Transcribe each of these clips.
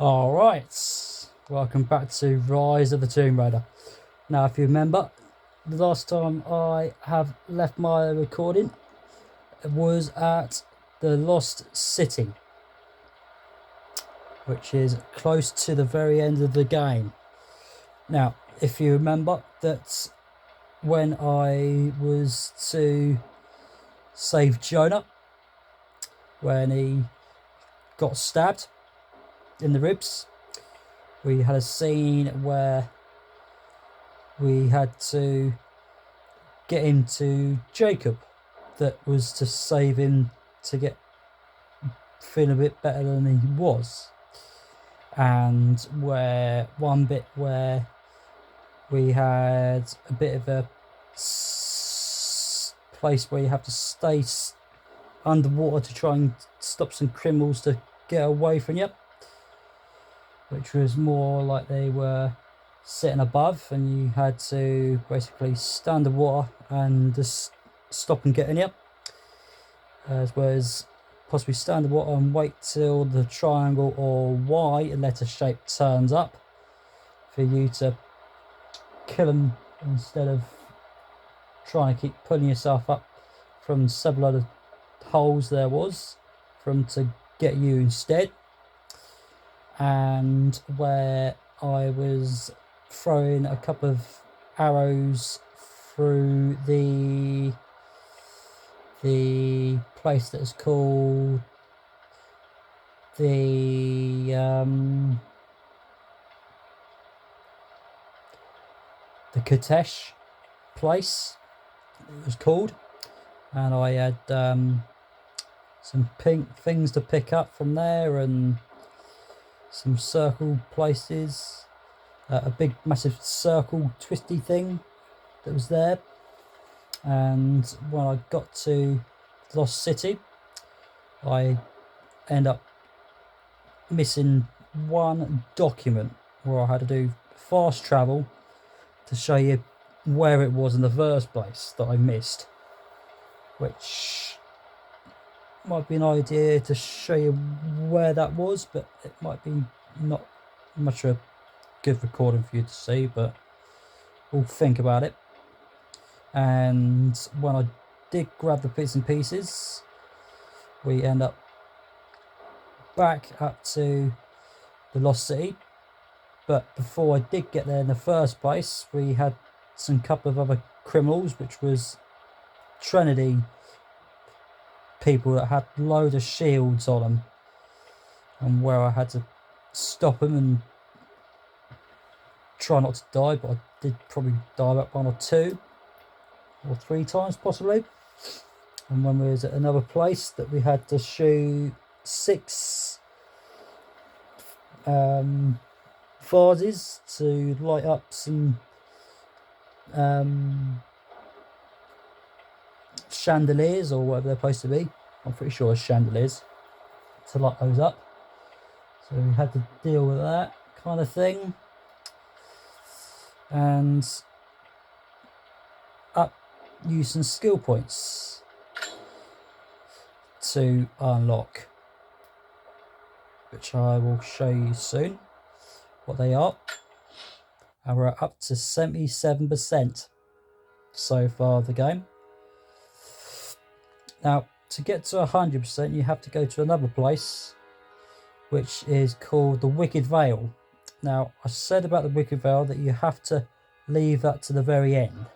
Alright, welcome back to Rise of the Tomb Raider. Now, if you remember, the last time I have left my recording was at the Lost City, which is close to the very end of the game. Now, if you remember that when I was to save Jonah, when he got stabbed in the ribs, we had a scene where we had to get him to Jacob, that was to save him to get feeling a bit better than he was, and where one bit where we had a bit of a place where you have to stay underwater to try and stop some criminals to get away from you, which was more like they were sitting above and you had to basically stay underwater and just stop them getting you, as well as possibly stay underwater and wait till the triangle or Y letter shape turns up for you to kill them, instead of trying to keep pulling yourself up from several other holes there was for them to get you instead. And where I was throwing a couple of arrows through the place that is called the Katesh place, it was called, and I had some pink things to pick up from there and some circle places, a big massive circle twisty thing that was there. And when I got to Lost City, I end up missing one document where I had to do fast travel to show you where it was in the first place that I missed, which might be an idea to show you where that was, but it might be not much of a good recording for you to see, but we'll think about it. And when I did grab the bits and pieces, we end up back up to the Lost City. But before I did get there in the first place, we had some couple of other criminals, which was Trinity people that had loads of shields on them, and where I had to stop them and try not to die, but I did probably die about 1 or 2 or 3 times possibly. And when we was at another place that we had to shoot 6 vases to light up some chandeliers, or whatever they're supposed to be. I'm pretty sure it's chandeliers, to light those up. So we had to deal with that kind of thing, and use some skill points to unlock, which I will show you soon what they are. And we're up to 77% so far of the game. Now, to get to 100%, you have to go to another place, which is called the Wicked Vale. Now, I said about the Wicked Vale that you have to leave that to the very end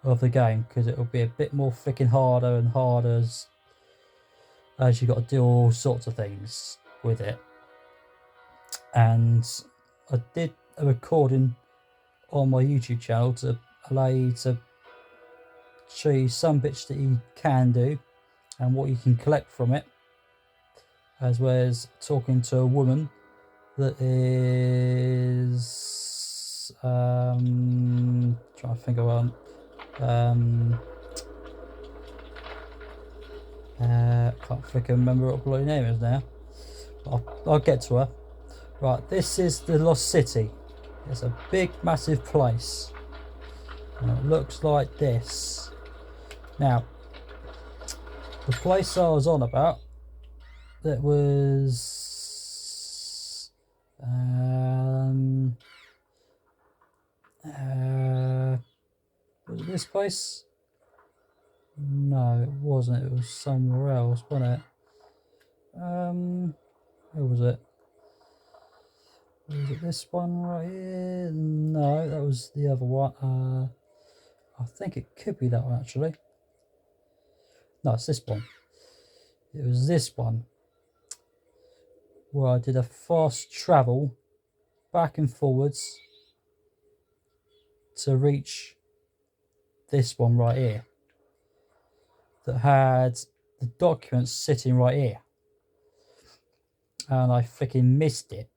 of the game, because it will be a bit more freaking harder and harder as you got to do all sorts of things with it. And I did a recording on my YouTube channel to allow you to show you some bits that you can do and what you can collect from it, as well as talking to a woman that is trying to think of one. Can't freaking remember what her bloody name is now. I'll get to her. Right, this is the Lost City. It's a big, massive place, and it looks like this. Now, the place I was on about, that was this place? No, it wasn't. It was somewhere else, wasn't it? Where was it? Was it this one right here? No, that was the other one. I think it could be that one actually. No, it's this one. It was this one where I did a fast travel back and forwards to reach this one right here that had the documents sitting right here, and I freaking missed it,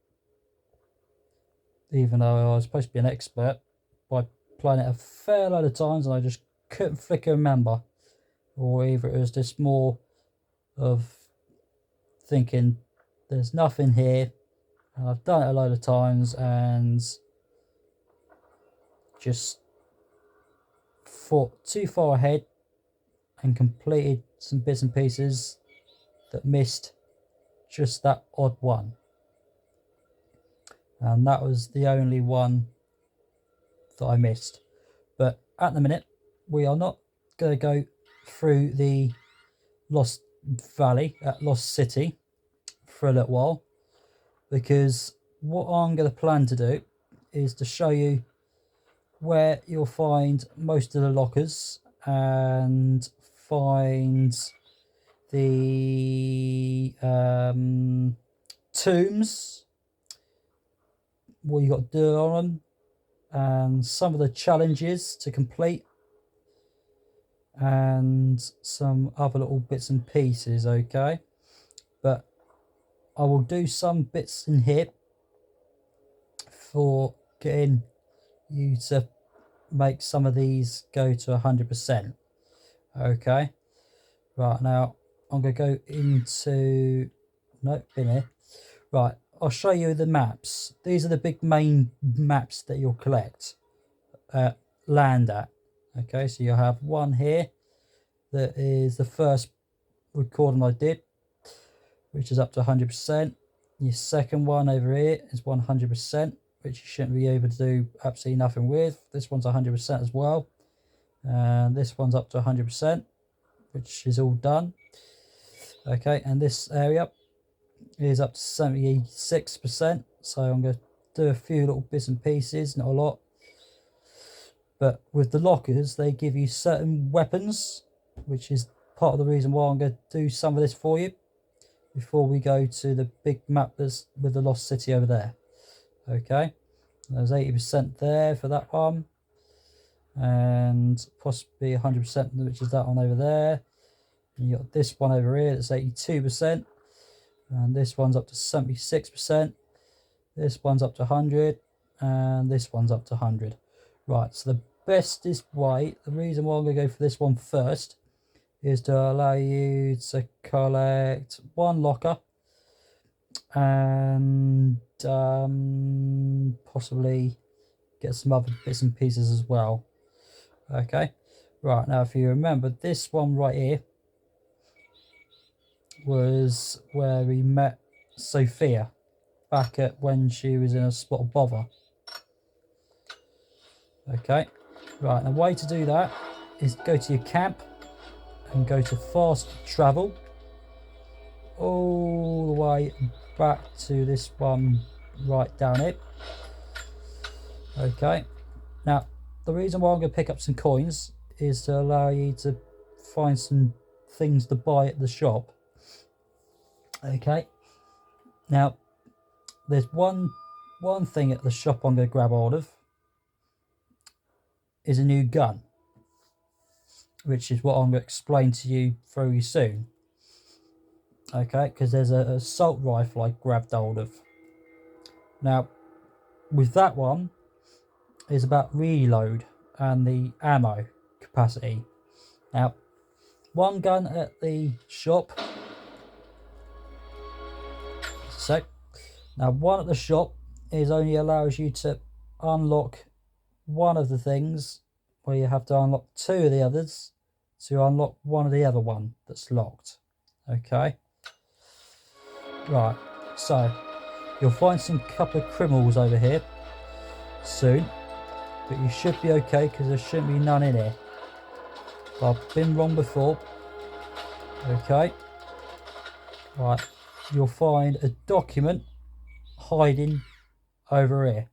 even though I was supposed to be an expert, by playing it a fair load of times, and I just couldn't freaking remember. Or either it was just more of thinking there's nothing here, and I've done it a load of times and just thought too far ahead and completed some bits and pieces that missed just that odd one. And that was the only one that I missed. But at the minute, we are not going to go through the Lost Valley at Lost City for a little while, because what I'm going to plan to do is to show you where you'll find most of the lockers and find the tombs, what you got to do on them, and some of the challenges to complete, and some other little bits and pieces. Okay, but I will do some bits in here for getting you to make some of these go to 100%. Okay, right, now I'm going to go into, nope, in here. Right, I'll show you the maps. These are the big main maps that you'll collect land at. Okay, so you'll have one here that is the first recording I did, which is up to 100%. Your second one over here is 100%, which you shouldn't be able to do absolutely nothing with. This one's 100% as well. And this one's up to 100%, which is all done. Okay, and this area is up to 76%. So I'm going to do a few little bits and pieces, not a lot. But with the lockers, they give you certain weapons, which is part of the reason why I'm going to do some of this for you before we go to the big map that's with the Lost City over there. Okay, there's 80% there for that one, and possibly 100%, which is that one over there. And you got this one over here that's 82%, and this one's up to 76%. This one's up to 100, and this one's up to 100. Right, so the bestest way, the reason why I'm going to go for this one first, is to allow you to collect one locker and possibly get some other bits and pieces as well. Okay, right, now if you remember, this one right here was where we met Sophia back at when she was in a spot of bother. Okay, right, the way to do that is go to your camp and go to fast travel all the way back to this one right down here. Okay, now the reason why I'm going to pick up some coins is to allow you to find some things to buy at the shop. Okay, now there's one thing at the shop I'm going to grab hold of is a new gun, which is what I'm going to explain to you very soon. Okay, because there's an assault rifle I grabbed hold of. Now, with that one, is about reload and the ammo capacity. Now, one gun at the shop. So, now one at the shop is only allows you to unlock one of the things, where you have to unlock two of the others to unlock one of the other one that's locked. Okay, right, so you'll find some couple of criminals over here soon, but you should be okay because there shouldn't be none in here. I've been wrong before. Okay. Right. You'll find a document hiding over here.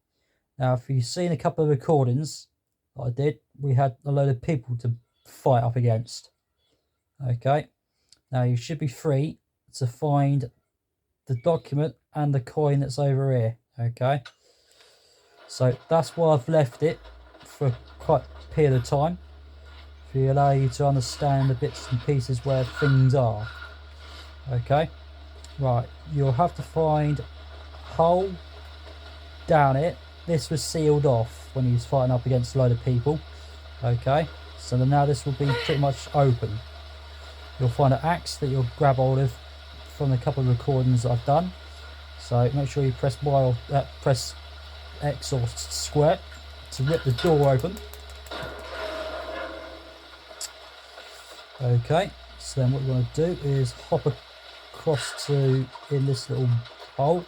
Now, if you've seen a couple of recordings that I did, we had a load of people to fight up against. Okay. Now, you should be free to find the document and the coin that's over here. Okay. So that's why I've left it for quite a period of time, to allow you to understand the bits and pieces where things are. Okay. Right. You'll have to find a hole down it. This was sealed off when he was fighting up against a load of people. Okay, so now this will be pretty much open. You'll find an axe that you'll grab hold of from a couple of recordings that I've done. So make sure you press Y or press X or square to rip the door open. Okay, so then what we're going to do is hop across to in this little hole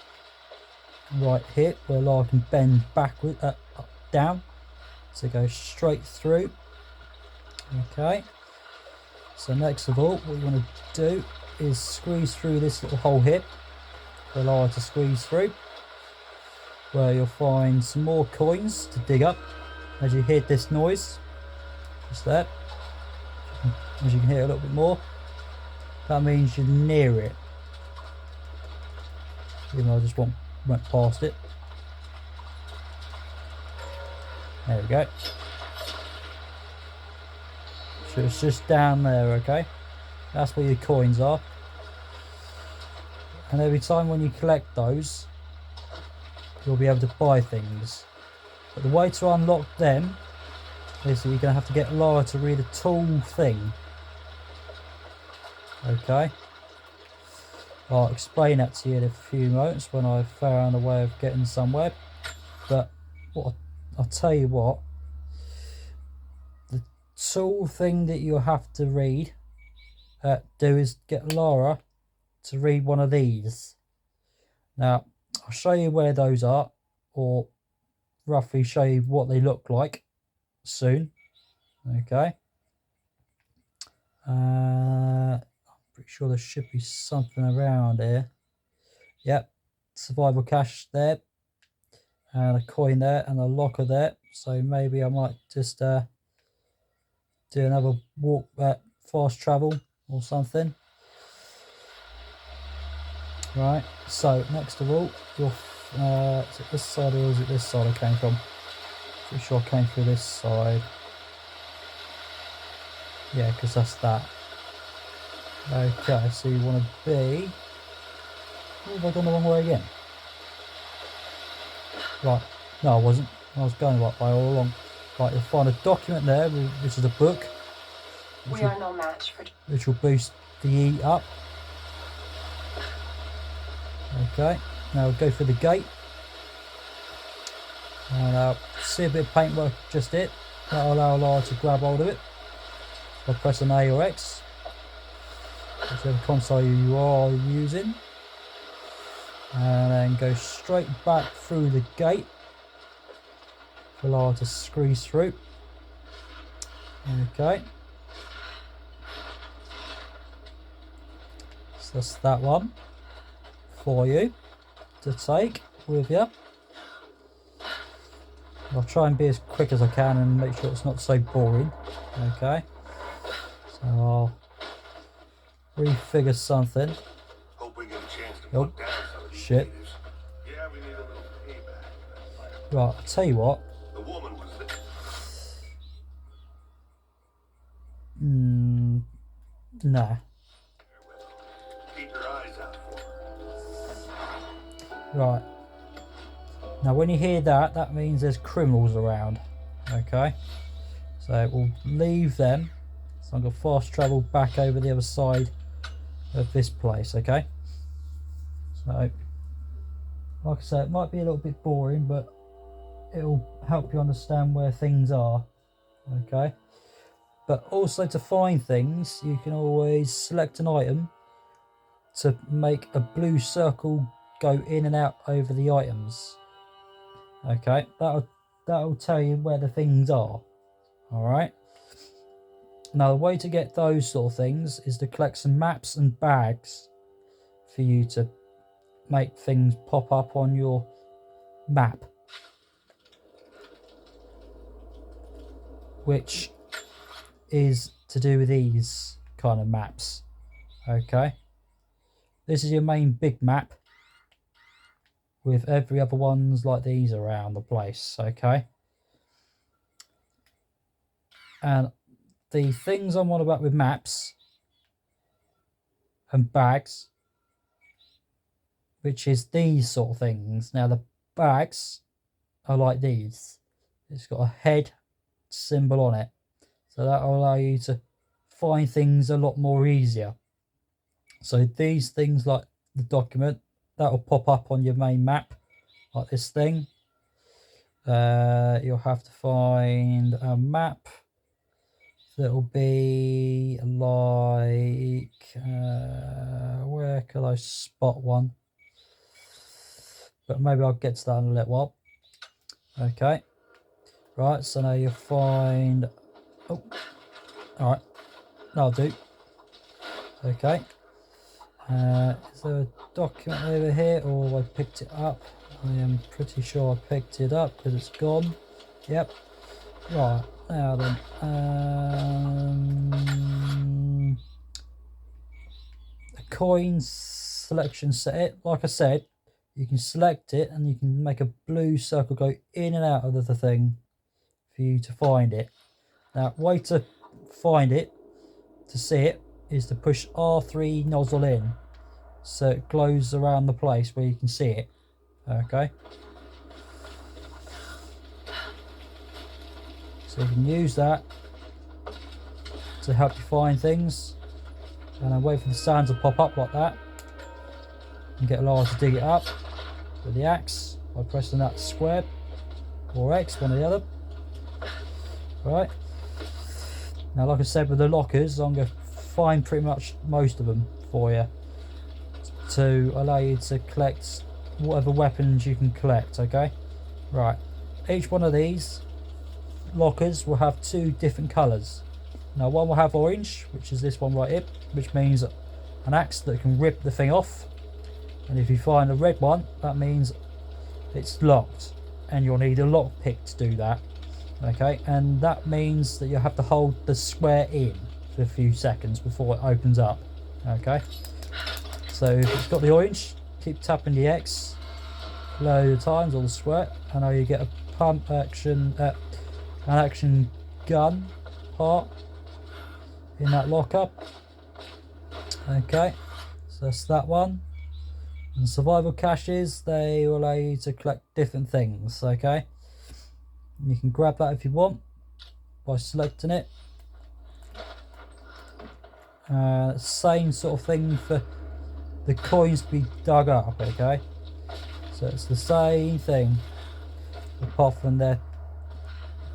right here where Lara can bend backward, down, so go straight through. Okay, so next of all what you want to do is squeeze through this little hole here for Lara to squeeze through, where you'll find some more coins to dig up. As you hear this noise just there, as you can hear a little bit more, that means you're near it, even though I just went past it. There we go. So it's just down there. Okay, that's where your coins are, and every time when you collect those you'll be able to buy things. But the way to unlock them is that you're going to have to get Lara to read a tool thing. Okay, I'll explain that to you in a few moments when I've found a way of getting somewhere. But what I'll tell you what, the tool thing that you'll have to read, do is get Lara to read one of these. Now I'll show you where those are, or roughly show you what they look like soon. Okay, I'm pretty sure there should be something around here. Yep, survival cache there, and a coin there, and a locker there. So maybe I might just do another walk, fast travel or something. Right, so next of all, you'll is it this side or is it this side I came from? Pretty sure I came through this side. Yeah, because that's that. Okay, so you want to be... Oh, have I gone the wrong way again? Right, no I wasn't. I was going the right way all along. Right, you'll find a document there, which is a book. We are no match for... Which will boost the E up. Okay, now we'll go through the gate. And I'll see a bit of paintwork just it. That'll allow Lara to grab hold of it by pressing A or X, whichever console you are using. And then go straight back through the gate for Lara to squeeze through. Okay. So that's that one for you to take with you. I'll try and be as quick as I can and make sure it's not so boring. Okay, so I'll refigure something. Hope we get a chance to Nope. put down some of these Shit. natives. Yeah, we need a little payback. Right, I'll tell you what. The woman was there. Nah. Keep your eyes out for her. Right. Now when you hear that, that means there's criminals around. Okay. So we'll leave them. So I'm going to fast travel back over the other side of this place. Okay. So, like I said, it might be a little bit boring, but it'll help you understand where things are. Okay. But also to find things, you can always select an item to make a blue circle go in and out over the items. Okay, that'll tell you where the things are. All right. Now the way to get those sort of things is to collect some maps and bags for you to make things pop up on your map, which is to do with these kind of maps. Okay, this is your main big map with every other ones like these around the place. Okay, and the things I'm on about with maps and bags, which is these sort of things. Now the bags are like these. It's got a head symbol on it, so that will allow you to find things a lot more easier. So these things like the document, that will pop up on your main map like this thing. You'll have to find a map that will be like where could I spot one? But maybe I'll get to that in a little while. Okay, right, so now you'll find, oh, all right, that'll do. Okay, is there a document over here, or have I picked it up? I am pretty sure I picked it up because it's gone. Yep. Right, now then, the coins selection set, like I said, you can select it and you can make a blue circle go in and out of the thing for you to find it. Now, way to find it, to see it, is to push R3 nozzle in so it glows around the place where you can see it. Okay, so you can use that to help you find things, and then wait for the sand to pop up like that and get Lara to dig it up with the axe by pressing that square or X, one or the other. Right, now like I said with the lockers, I'm going to find pretty much most of them for you to allow you to collect whatever weapons you can collect. Okay, right, each one of these lockers will have two different colours. Now one will have orange, which is this one right here, which means an axe that can rip the thing off, and if you find a red one, that means it's locked and you'll need a lockpick to do that. Okay, and that means that you have to hold the square in for a few seconds before it opens up. Okay, so if it's got the orange, keep tapping the X a load of times, or the square, and now you get a pump action, an action gun part in that lockup. Okay, so that's that one. And survival caches, they will allow you to collect different things. Okay, you can grab that if you want by selecting it. Same sort of thing for the coins to be dug up. Okay, so it's the same thing, apart from they're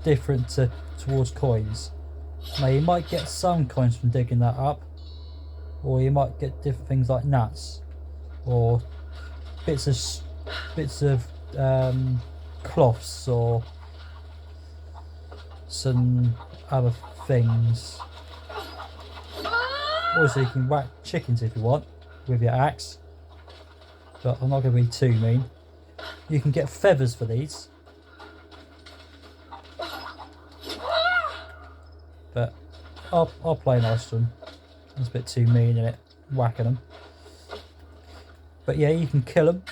different towards coins. Now you might get some coins from digging that up, or you might get different things like nuts or bits of cloths or some other things. Also, you can whack chickens if you want with your axe, but I'm not going to be too mean. You can get feathers for these, but I'll play nice to them. It's a bit too mean, isn't it, whacking them? But yeah, you can kill them.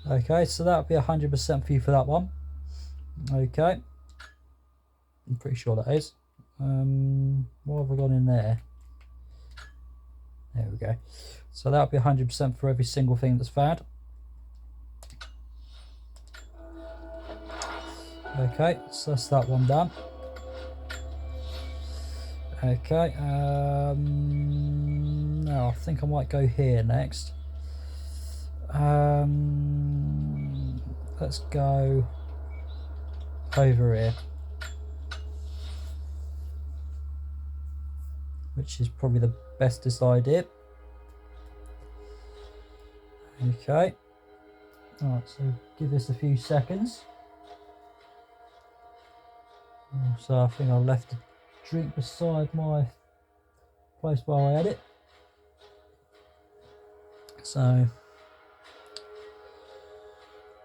Okay, so that'll be 100% for you for that one. Okay, I'm pretty sure that is. What have I got in there? There we go. So that'll be 100% for every single thing that's found. Okay, so that's that one done. Okay, now I think I might go here next. Let's go over here, which is probably the bestest idea. Okay, alright, so give this a few seconds. So I think I left drink beside my place where I had it. So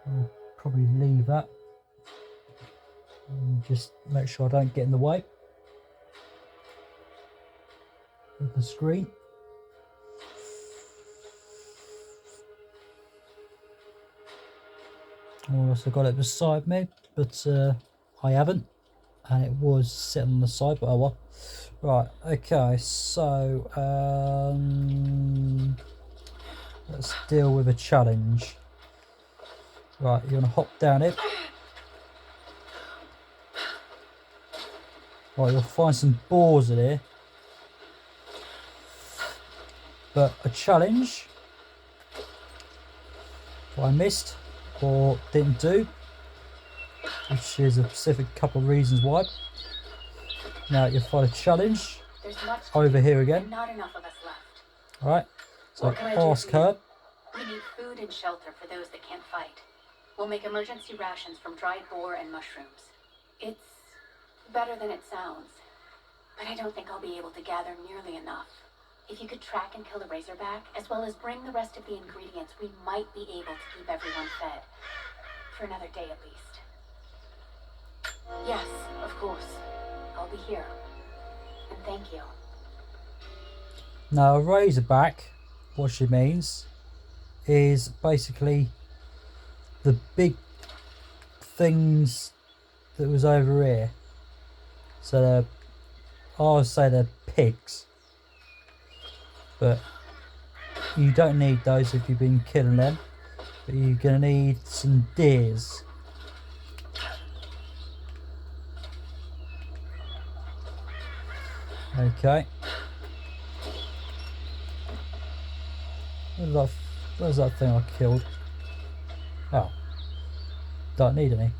I'll probably leave that and just make sure I don't get in the way of the screen. I also got it beside me, but I haven't, and it was sitting on the side, but oh well. Right, okay, so let's deal with a challenge. Right, you're gonna hop down it. Right, you'll find some boars in here. But a challenge what I missed or didn't do, which is a specific couple of reasons why. Now you'll find a challenge over here again. Not enough of us left. Alright, so What can I do ask for you? her. We need food and shelter for those that can't fight. We'll make emergency rations from dried boar and mushrooms. It's better than it sounds, but I don't think I'll be able to gather nearly enough. If you could track and kill a razorback, as well as bring the rest of the ingredients, we might be able to keep everyone fed. For another day at least. Yes, of course. I'll be here. And thank you. Now a razorback, what she means, is basically the big things that was over here. So I would say they're pigs. But you don't need those if you've been killing them. But you're going to need some deers. Okay. Where's that thing I killed? Oh. Don't need any.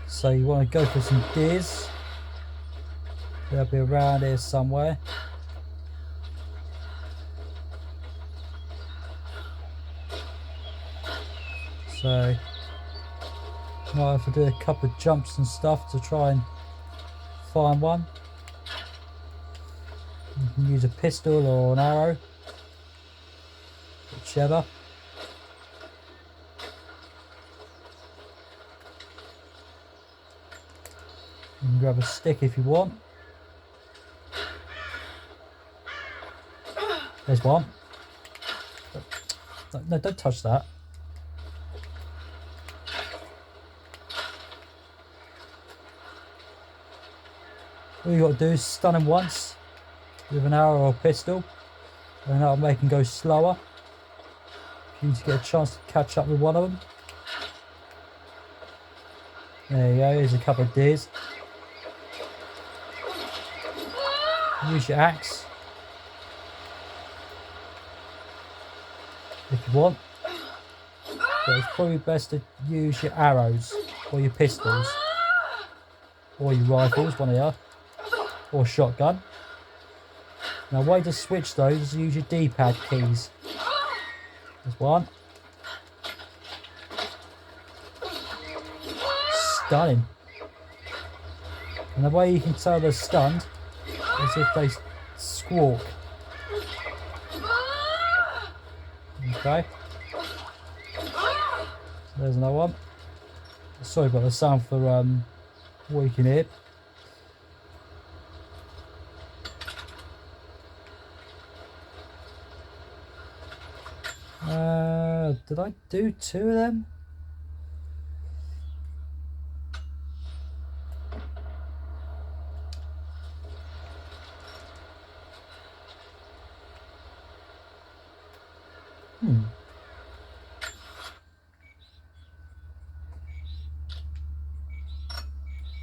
So you want to go for some deers. They'll be around here somewhere. So might have to do a couple of jumps and stuff to try and find one. You can use a pistol or an arrow, whichever. You can grab a stick if you want. There's one. No, don't touch that. All you got to do is stun him once with an arrow or a pistol, and that'll make him go slower. If you need to get a chance to catch up with one of them. There you go, here's a couple of deers. Use your axe if you want, but it's probably best to use your arrows or your pistols or your rifles, one of the other, or shotgun. Now, way to switch those is use your D-pad keys. There's one. Stunning. And the way you can tell they're stunned is if they squawk. Okay. There's another one. Sorry about the sound for what you can hear. Did I do 2 of them?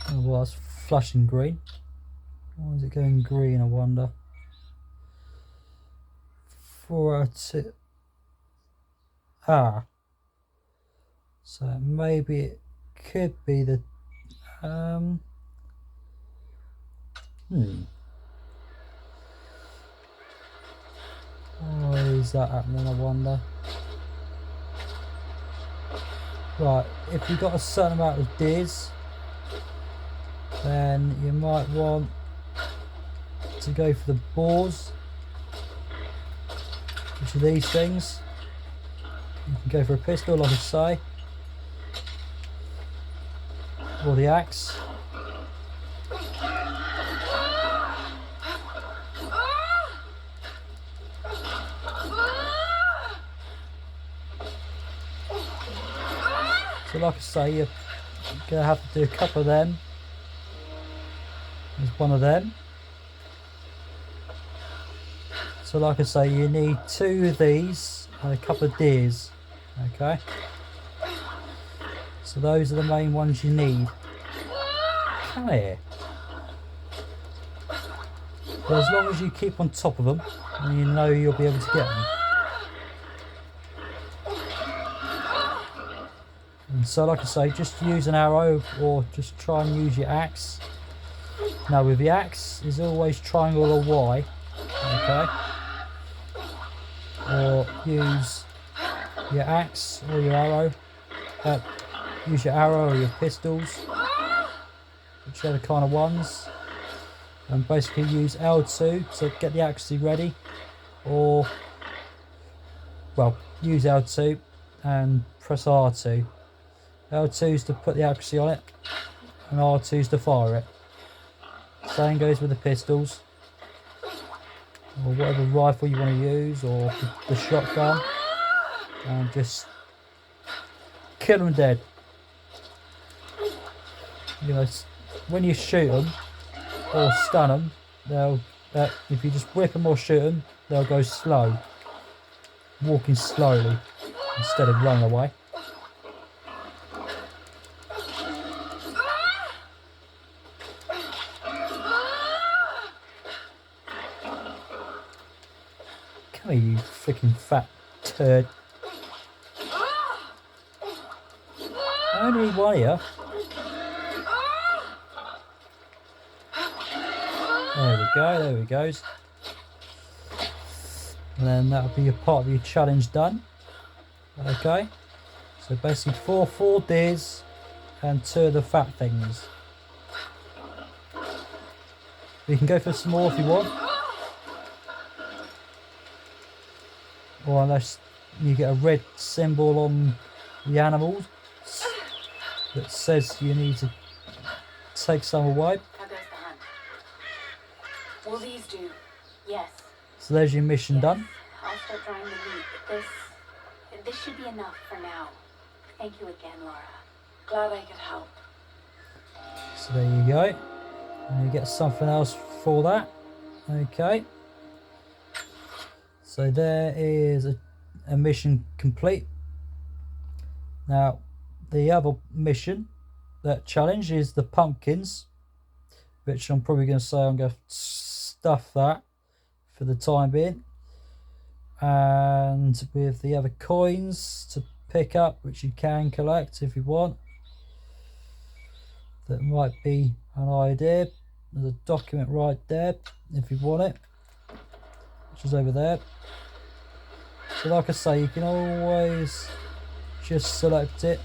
Oh, well, that's flashing green. Why is it going green, I wonder? 4 out of 2. Ah. So maybe it could be the... Why is that happening, I wonder? Right, if you've got a certain amount of deers, then you might want to go for the bores, which are these things. You can go for a pistol, like I say, or the axe. So like I say, you're going to have to do a couple of them. There's one of them. So like I say, you need 2 of these and a couple of deers. Okay. So those are the main ones you need. Come here. But as long as you keep on top of them, then you know you'll be able to get them. And so like I say, just use an arrow or just try and use your axe. Now with the axe, is always triangle or Y, okay? Or use your axe or your arrow. Use your arrow or your pistols, whichever kind of ones. And basically use L2 to get the axe ready, or well, use L2 and press R2. L2 is to put the accuracy on it, and R2 is to fire it. Same goes with the pistols, or whatever rifle you want to use, or the shotgun, and just kill them dead. You know, when you shoot them or stun them, they'll if you just whip them or shoot them, they'll go slow, walking slowly instead of running away. Come here, you freaking fat turd. I only need one here. There we go. And then that'll be a part of your challenge done. Okay. So basically 4 deers and 2 of the fat things. You can go for some more if you want. Or unless you get a red symbol on the animals that says you need to take some away. How goes the hunt? Will these do? Yes. So there's your mission done. I'll start drying the meat, but this should be enough for now. Thank you again, Laura. Glad I could help. So there you go. And you get something else for that. Okay. So there is a mission complete. Now, the other mission, that challenge, is the pumpkins, which I'm probably going to say I'm going to stuff that for the time being. And with the other coins to pick up, which you can collect if you want, that might be an idea. There's a document right there if you want it, which is over there. So like I say, you can always just select it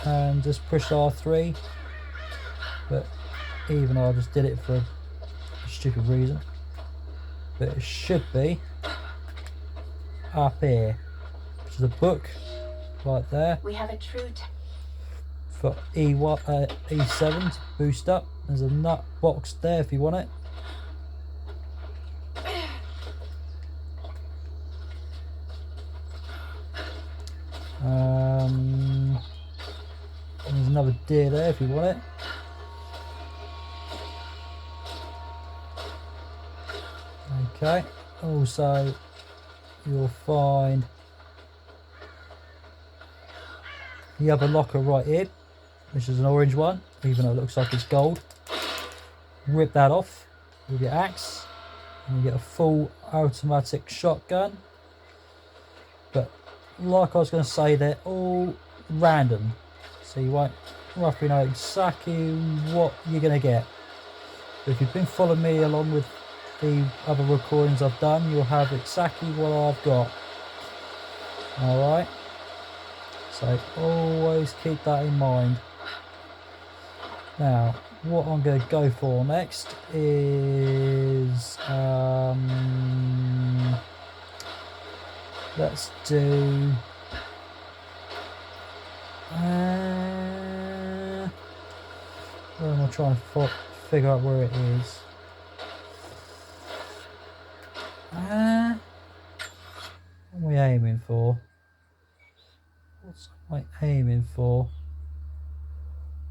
and just push R3, but even I just did it for a stupid reason. But it should be up here, which is a book right there. We have a true For E7 to boost up. There's a nut box there if you want it. There's another deer there if you want it. Okay. Also, you'll find the other locker right here, which is an orange one, even though it looks like it's gold. Rip that off with your axe, and you get a full automatic shotgun. But like I was going to say, they're all random, so you won't roughly know exactly what you're going to get. But if you've been following me along with the other recordings I've done, you'll have exactly what I've got. Alright, so always keep that in mind. Now, what I'm going to go for next is let's do where am I trying to figure out where it is? What am I aiming for? What's I aiming for?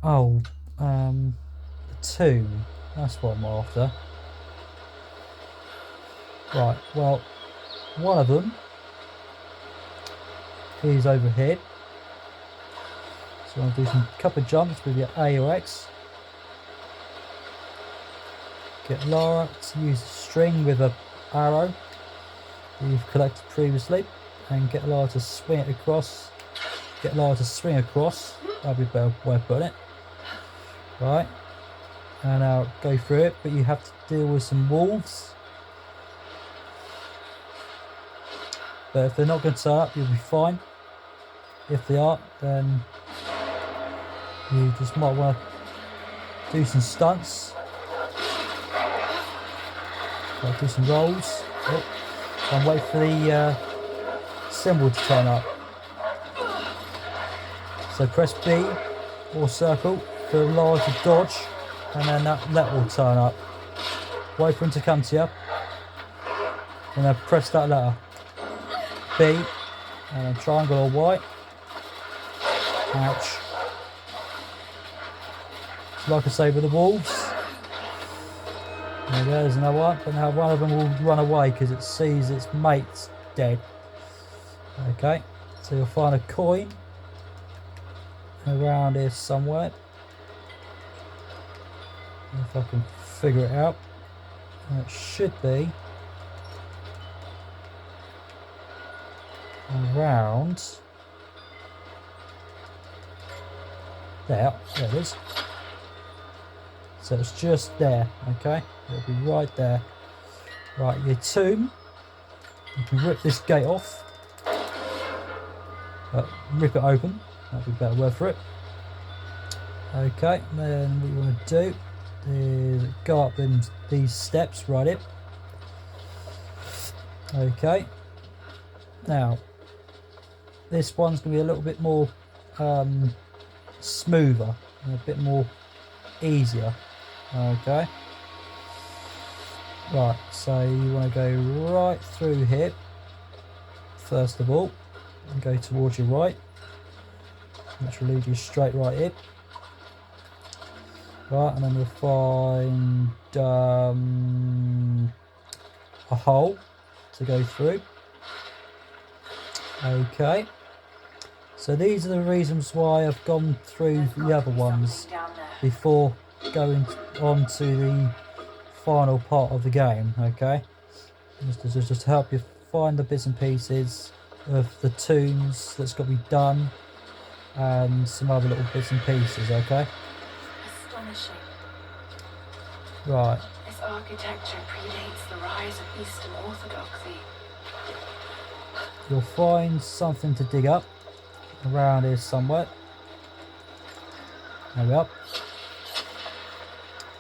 Oh, the tomb. That's what I'm after. Right, well, one of them is over here. So I'm going to do a couple of jumps with your A or X. Get Lara to use a string with an arrow that you've collected previously, and get Lara to swing it across. Get Lara to swing across. That'd be a better way of putting it. Right, and now go through it, but you have to deal with some wolves. But if they're not going to turn up, you'll be fine. If they are, then you just might want to do some stunts. Like do some rolls. Oh, and wait for the symbol to turn up. So press B or circle for Lara to dodge, and then that will turn up. Wait for him to come to you, and then press that letter. B, and then triangle or white. Ouch. So like I say with the wolves, there's another one, but now one of them will run away because it sees its mate's dead. Okay, so you'll find a coin around here somewhere. If I can figure it out, it should be around there. There it is. So it's just there. Okay, it'll be right there. Right, your tomb. You can rip this gate off. Rip it open. That'd be a better word for it. Okay, then what you want to do is go up these steps right here. Okay, now this one's going to be a little bit more smoother and a bit more easier. Okay, right, so you want to go right through here first of all and go towards your right, which will lead you straight right in. Right, and then we'll find a hole to go through. Okay, so these are the reasons why I've gone through the other ones before going on to the final part of the game. Okay, just to help you find the bits and pieces of the tombs that's got to be done and some other little bits and pieces. Okay. Astonishing. Right. This architecture predates the rise of Eastern Orthodoxy. You'll find something to dig up around here somewhere. There we are.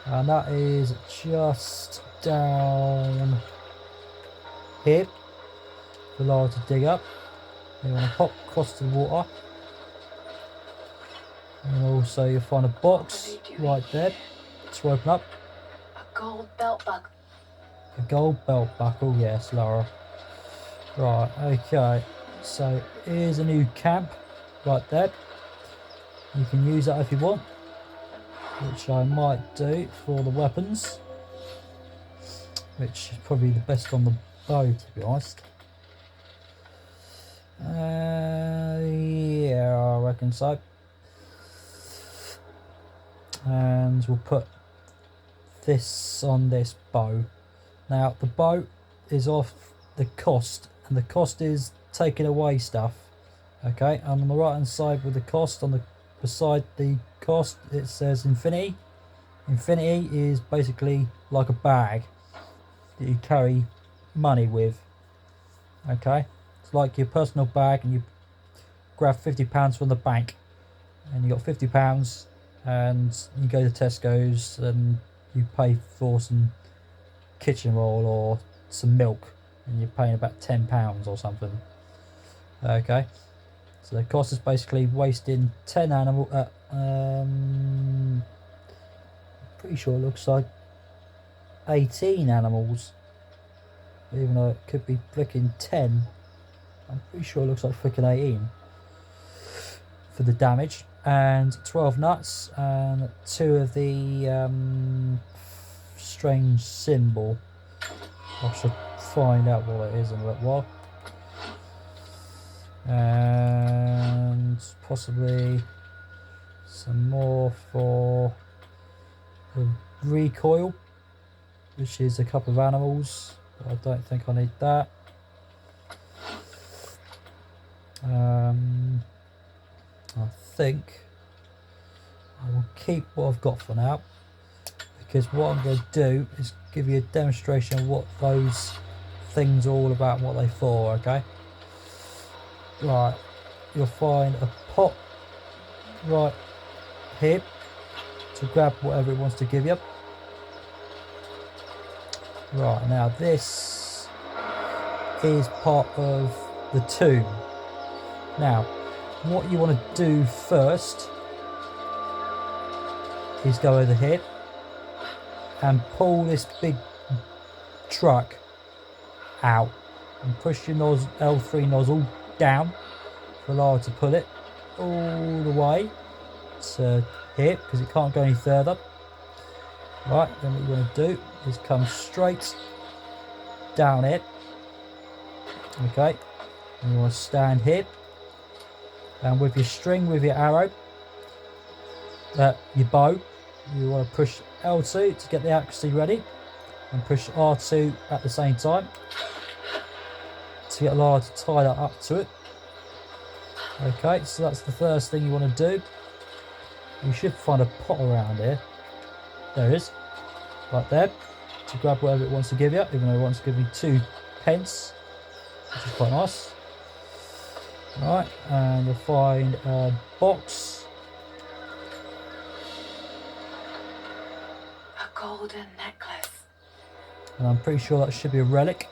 And that is just down here for Lara to dig up. You want to hop across to the water. And also you'll find a box right there to open up. A gold belt buckle. A gold belt buckle, yes, Lara. Right, okay. So here's a new camp right there. You can use that if you want, which I might do for the weapons, which is probably the best on the bow, to be honest. Yeah, I reckon so. And we'll put this on this bow. Now the bow is off the cost, and the cost is taking away stuff. Okay, and on the right hand side with the cost, beside the cost it says infinity. Infinity is basically like a bag that you carry money with. Okay, it's like your personal bag, and you grab £50 from the bank, and you got £50, and you go to Tesco's and you pay for some kitchen roll or some milk, and you're paying about £10 or something. Okay, so the cost is basically wasting 10 animal. Pretty sure it looks like 18 animals, even though it could be flicking 10. I'm pretty sure it looks like flicking 18 for the damage, and 12 nuts and 2 of the strange symbol. I should find out what it is in a little while. And possibly some more for the recoil, which is a couple of animals, but I don't think I need that. I think I will keep what I've got for now, because what I'm going to do is give you a demonstration of what those things are all about and what they're for, okay? Right, you'll find a pot right here to grab whatever it wants to give you. Right, now this is part of the tomb. Now, what you want to do first is go over here and pull this big truck out and push your nozzle, L3 nozzle down for allow it to pull it all the way to here, because it can't go any further. Right, then what you want to do is come straight down it. Okay, and you want to stand here, and with your string, with your arrow, your bow, you want to push L2 to get the accuracy ready, and push R2 at the same time to get a line to tie that up to it. Okay, so that's the first thing you want to do. You should find a pot around here. There it is, right there, to grab whatever it wants to give you, even though it wants to give me 2 pence, which is quite nice. Right, and you'll find a box. A golden necklace. And I'm pretty sure that should be a relic.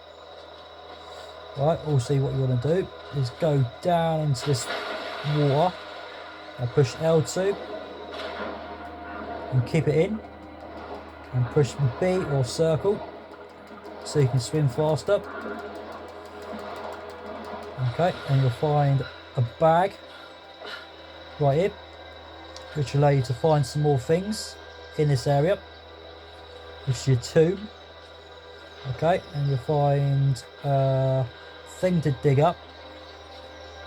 Right, also what you want to do is go down into this water and push L2 and keep it in, and push B or circle so you can swim faster. Okay, and you'll find a bag right here which will allow you to find some more things in this area, which is your tomb. Okay, and you'll find a thing to dig up,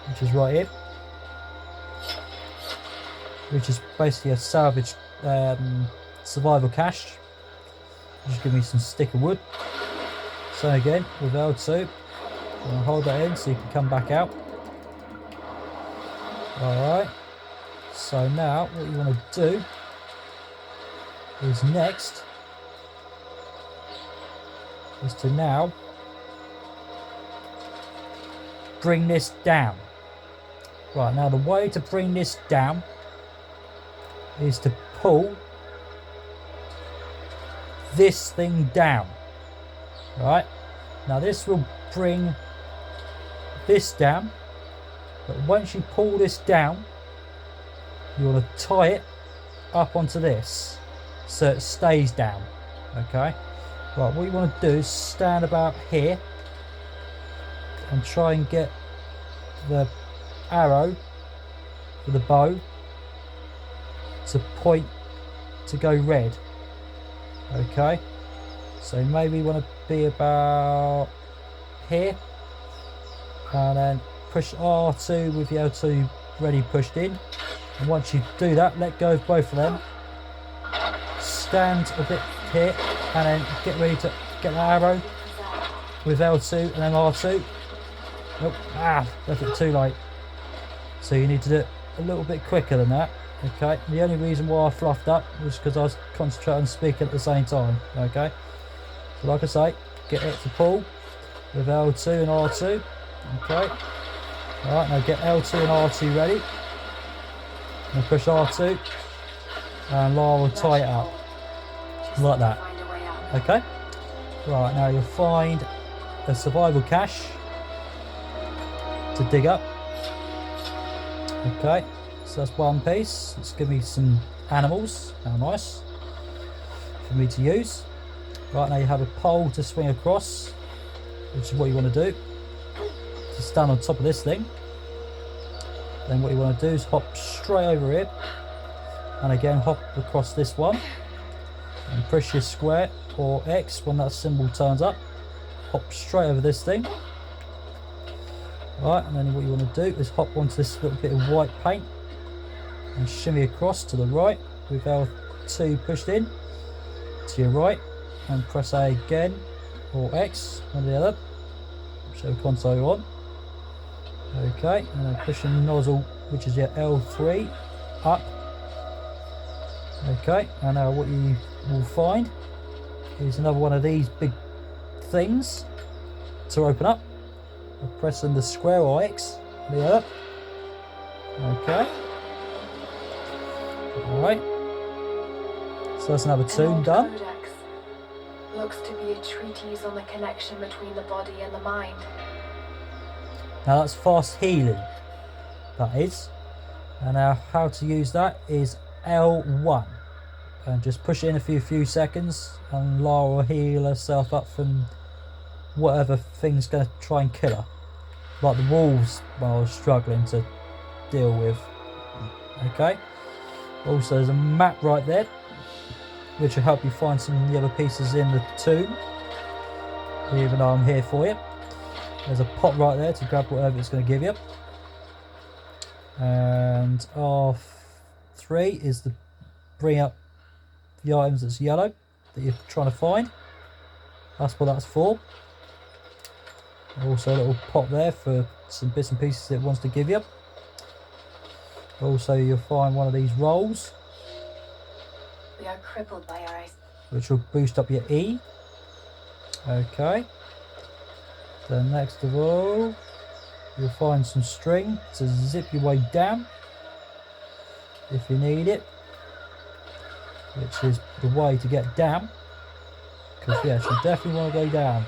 which is right here, which is basically a salvage survival cache. Just give me some stick of wood. So again, with L2, and hold that in so you can come back out. Alright, so now what you want to do is next is to now bring this down. Right, now the way to bring this down is to pull this thing down. Right, now this will bring this down, but once you pull this down, you want to tie it up onto this so it stays down. Okay, right, what you want to do is stand about here and try and get the arrow for the bow to point to go red. Okay, so maybe you want to be about here, and then push R2 with the L2 ready pushed in, and once you do that, let go of both of them, stand a bit here, and then get ready to get the arrow with L2 and then R2. Nope, left it too late, so you need to do it a little bit quicker than that. Okay, the only reason why I fluffed up was because I was concentrating on speaking at the same time. Okay, so like I say, get it to pull with L2 and R2. Okay, alright, now get L2 and R2 ready, and push R2 And Lara will tie it up. Just Like need to that. Find a way out. Okay. Right, now you'll find a survival cache to dig up. Okay, so that's one piece. Let's give me some animals. How nice for me to use. Right, now you have a pole to swing across, which is what you want to do. Just stand on top of this thing. Then what you want to do is hop straight over here, and again hop across this one, and press your square or X when that symbol turns up. Hop straight over this thing. Right, and then what you want to do is hop onto this little bit of white paint and shimmy across to the right with L2 pushed in to your right, and press A again or X, one or the other. Show console on. Okay, and then push the nozzle, which is your L3, up. Okay, and now what you will find is another one of these big things to open up. Pressing the square or X, the other. Okay. Alright. So that's another An tomb old done. codex. Looks to be a treatise on the connection between the body and the mind. Now that's fast healing. That is. And now how to use that is L1. And just push it in a few seconds, and Lara will heal herself up from whatever thing's going to try and kill her. Like the wolves I was struggling to deal with. Okay. Also there's a map right there, which will help you find some of the other pieces in the tomb, even though I'm here for you. There's a pot right there to grab whatever it's going to give you. And R3 is to bring up the items that's yellow that you're trying to find. That's what that's for. Also a little pot there for some bits and pieces it wants to give you. Also you'll find one of these rolls, We are crippled by our eyes. which will boost up your E. Okay. Then next of all, you'll find some string to zip your way down if you need it, which is the way to get down. Because yes, you definitely want to go down.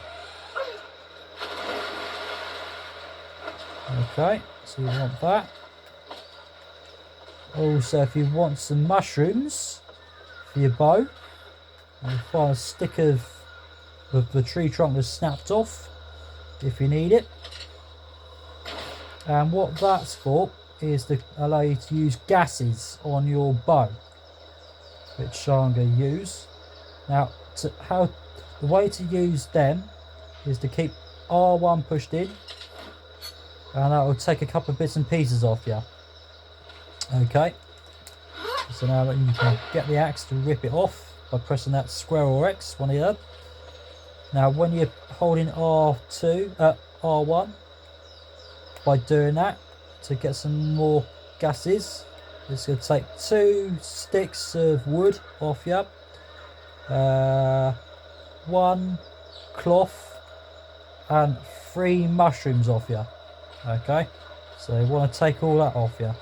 Okay, so you want that. Also, if you want some mushrooms for your bow, you'll find a stick of the tree trunk that's snapped off if you need it. And what that's for is to allow you to use gases on your bow, which I'm going to use. Now, the way to use them is to keep R1 pushed in, and that will take a couple of bits and pieces off you. Okay, so now that you can get the axe to rip it off by pressing that square or X, one of the other. Now when you're holding R1, by doing that, to get some more gases, it's going to take 2 sticks of wood off you, 1 cloth, and 3 mushrooms off you. Okay, so you want to take all that off you.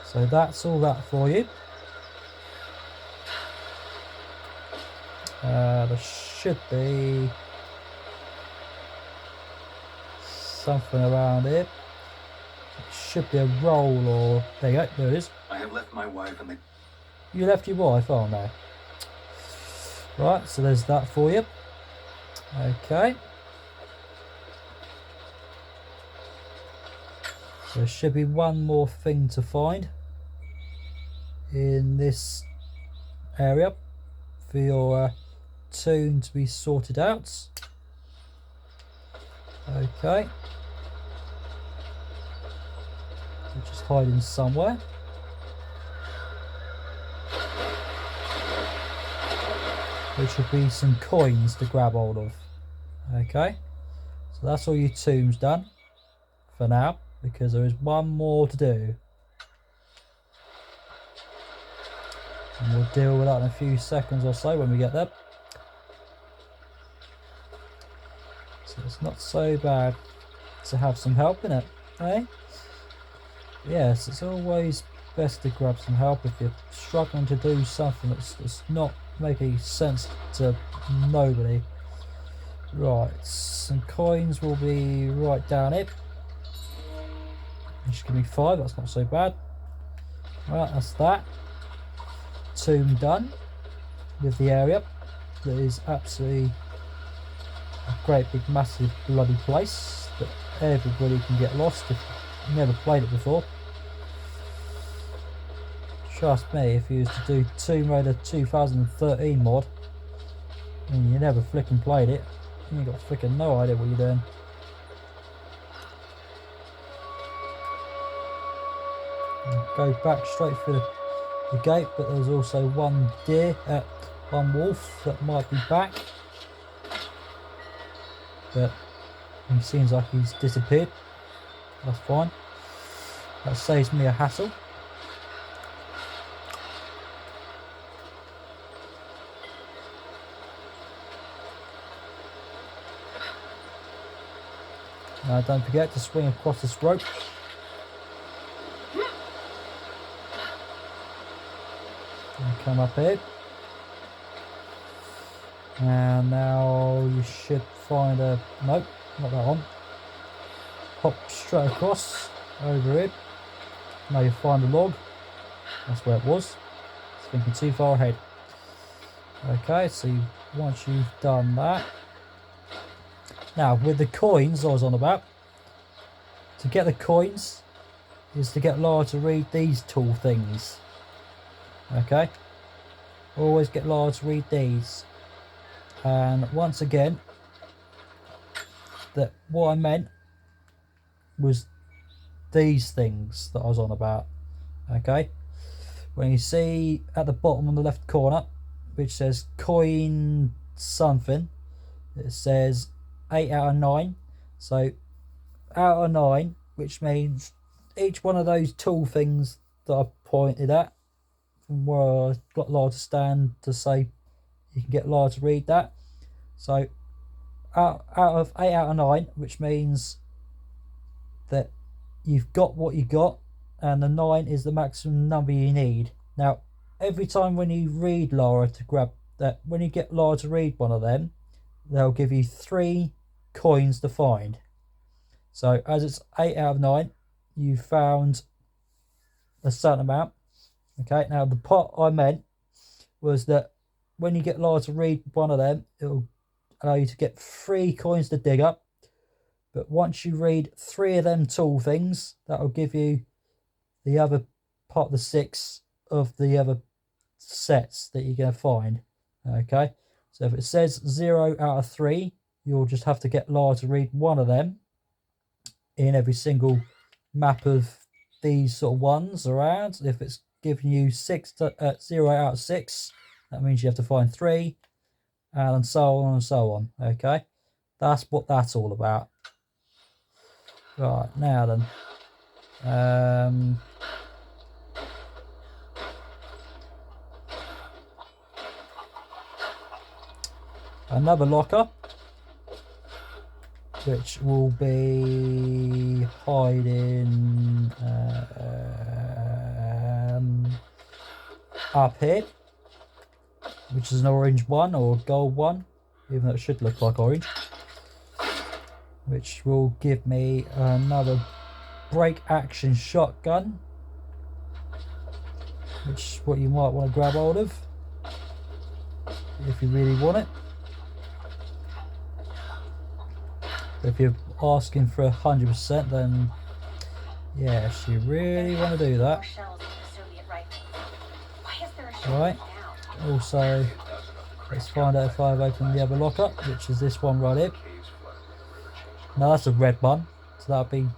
So that's all that for you. There should be something around here. It should be a roll, or there you go, there it is. I have left my wife and the You left your wife, oh no. Right, so there's that for you. Okay. So there should be one more thing to find in this area for your tomb to be sorted out. Okay. So just hiding somewhere. Which would be some coins to grab hold of. Okay, so that's all your tombs done for now, because there is one more to do, and we'll deal with that in a few seconds or so when we get there. So it's not so bad to have some help in it, eh? Yes, it's always best to grab some help if you're struggling to do something that's not making sense to nobody. Right, some coins will be right down here. Just give me 5, that's not so bad. Right, that's that. Tomb done with the area. That is absolutely a great big massive bloody place that everybody can get lost if you've never played it before. Trust me, if you was to do Tomb Raider 2013 mod and you never flicking played it, you got flicking no idea what you're doing. Go back straight through the gate, but there's also one wolf that might be back, but he seems like he's disappeared. That's fine, that saves me a hassle. Now don't forget to swing across this rope. And come up here. And now you should find a... Nope, not that one. Hop straight across, over here. Now you find the log. That's where it was. It's thinking too far ahead. Okay, so once you've done that... Now, with the coins I was on about, to get the coins is to get Lara to read these tool things. Okay? Always get Lara to read these. And once again, that what I meant was these things that I was on about. Okay? When you see at the bottom on the left corner, which says coin something, it says 8 out of 9. So out of 9, which means each one of those tool things that I pointed at, from where I got Lara to stand to say you can get Lara to read that. So out of 8 out of 9, which means that you've got what you got, and the 9 is the maximum number you need. Now, every time when you read Lara to grab that, when you get Lara to read one of them, they'll give you 3 coins to find. So as it's 8 out of 9, you found a certain amount. Okay, now the part I meant was that when you get Lara to read one of them, it'll allow you to get 3 coins to dig up. But once you read 3 of them tool things, that'll give you the other part of the 6 of the other sets that you're going to find. Okay, so if it says 0 out of 3, you'll just have to get Lara to read one of them in every single map of these sort of ones around. If it's giving you 0 out of 6, that means you have to find 3, and so on and so on. Okay, that's what that's all about. Right, now then, another locker, which will be hiding up here, which is an orange one or gold one, even though it should look like orange, which will give me another break action shotgun, which is what you might want to grab hold of if you really want it. If you're asking for 100%, then yes, you really want to do that. Right. Also, let's find out if I've opened the other locker, which is this one right here. Now that's a red one, so that'll be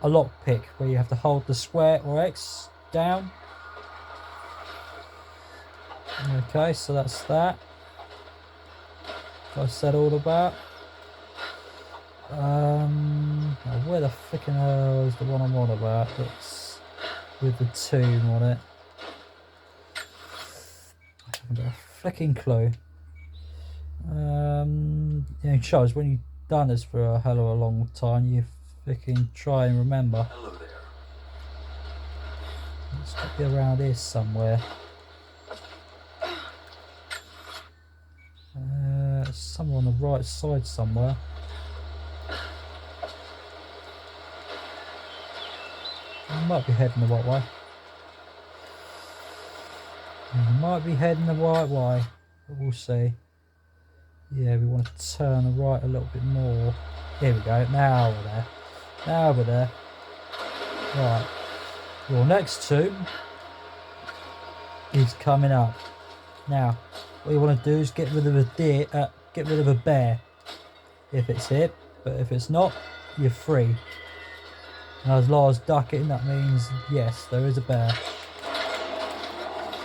a lockpick where you have to hold the square or X down. Okay, so that's that. I said all about. Now where the frickin' hell is the one I'm on about? That's with the tomb on it. I haven't got a frickin' clue. You know, Charles, when you've done this for a hell of a long time, you frickin' try and remember. Hello there. It's got to be around here somewhere. Somewhere on the right side somewhere. I might be heading the right way. Might be heading the right way, but we'll see. Yeah, we want to turn right a little bit more. Here we go. Now we're there. Now we're there. Right. Your next tomb is coming up. Now, what you want to do is get rid of get rid of a bear if it's here, but if it's not, you're free. And as Lars ducking, that means yes, there is a bear.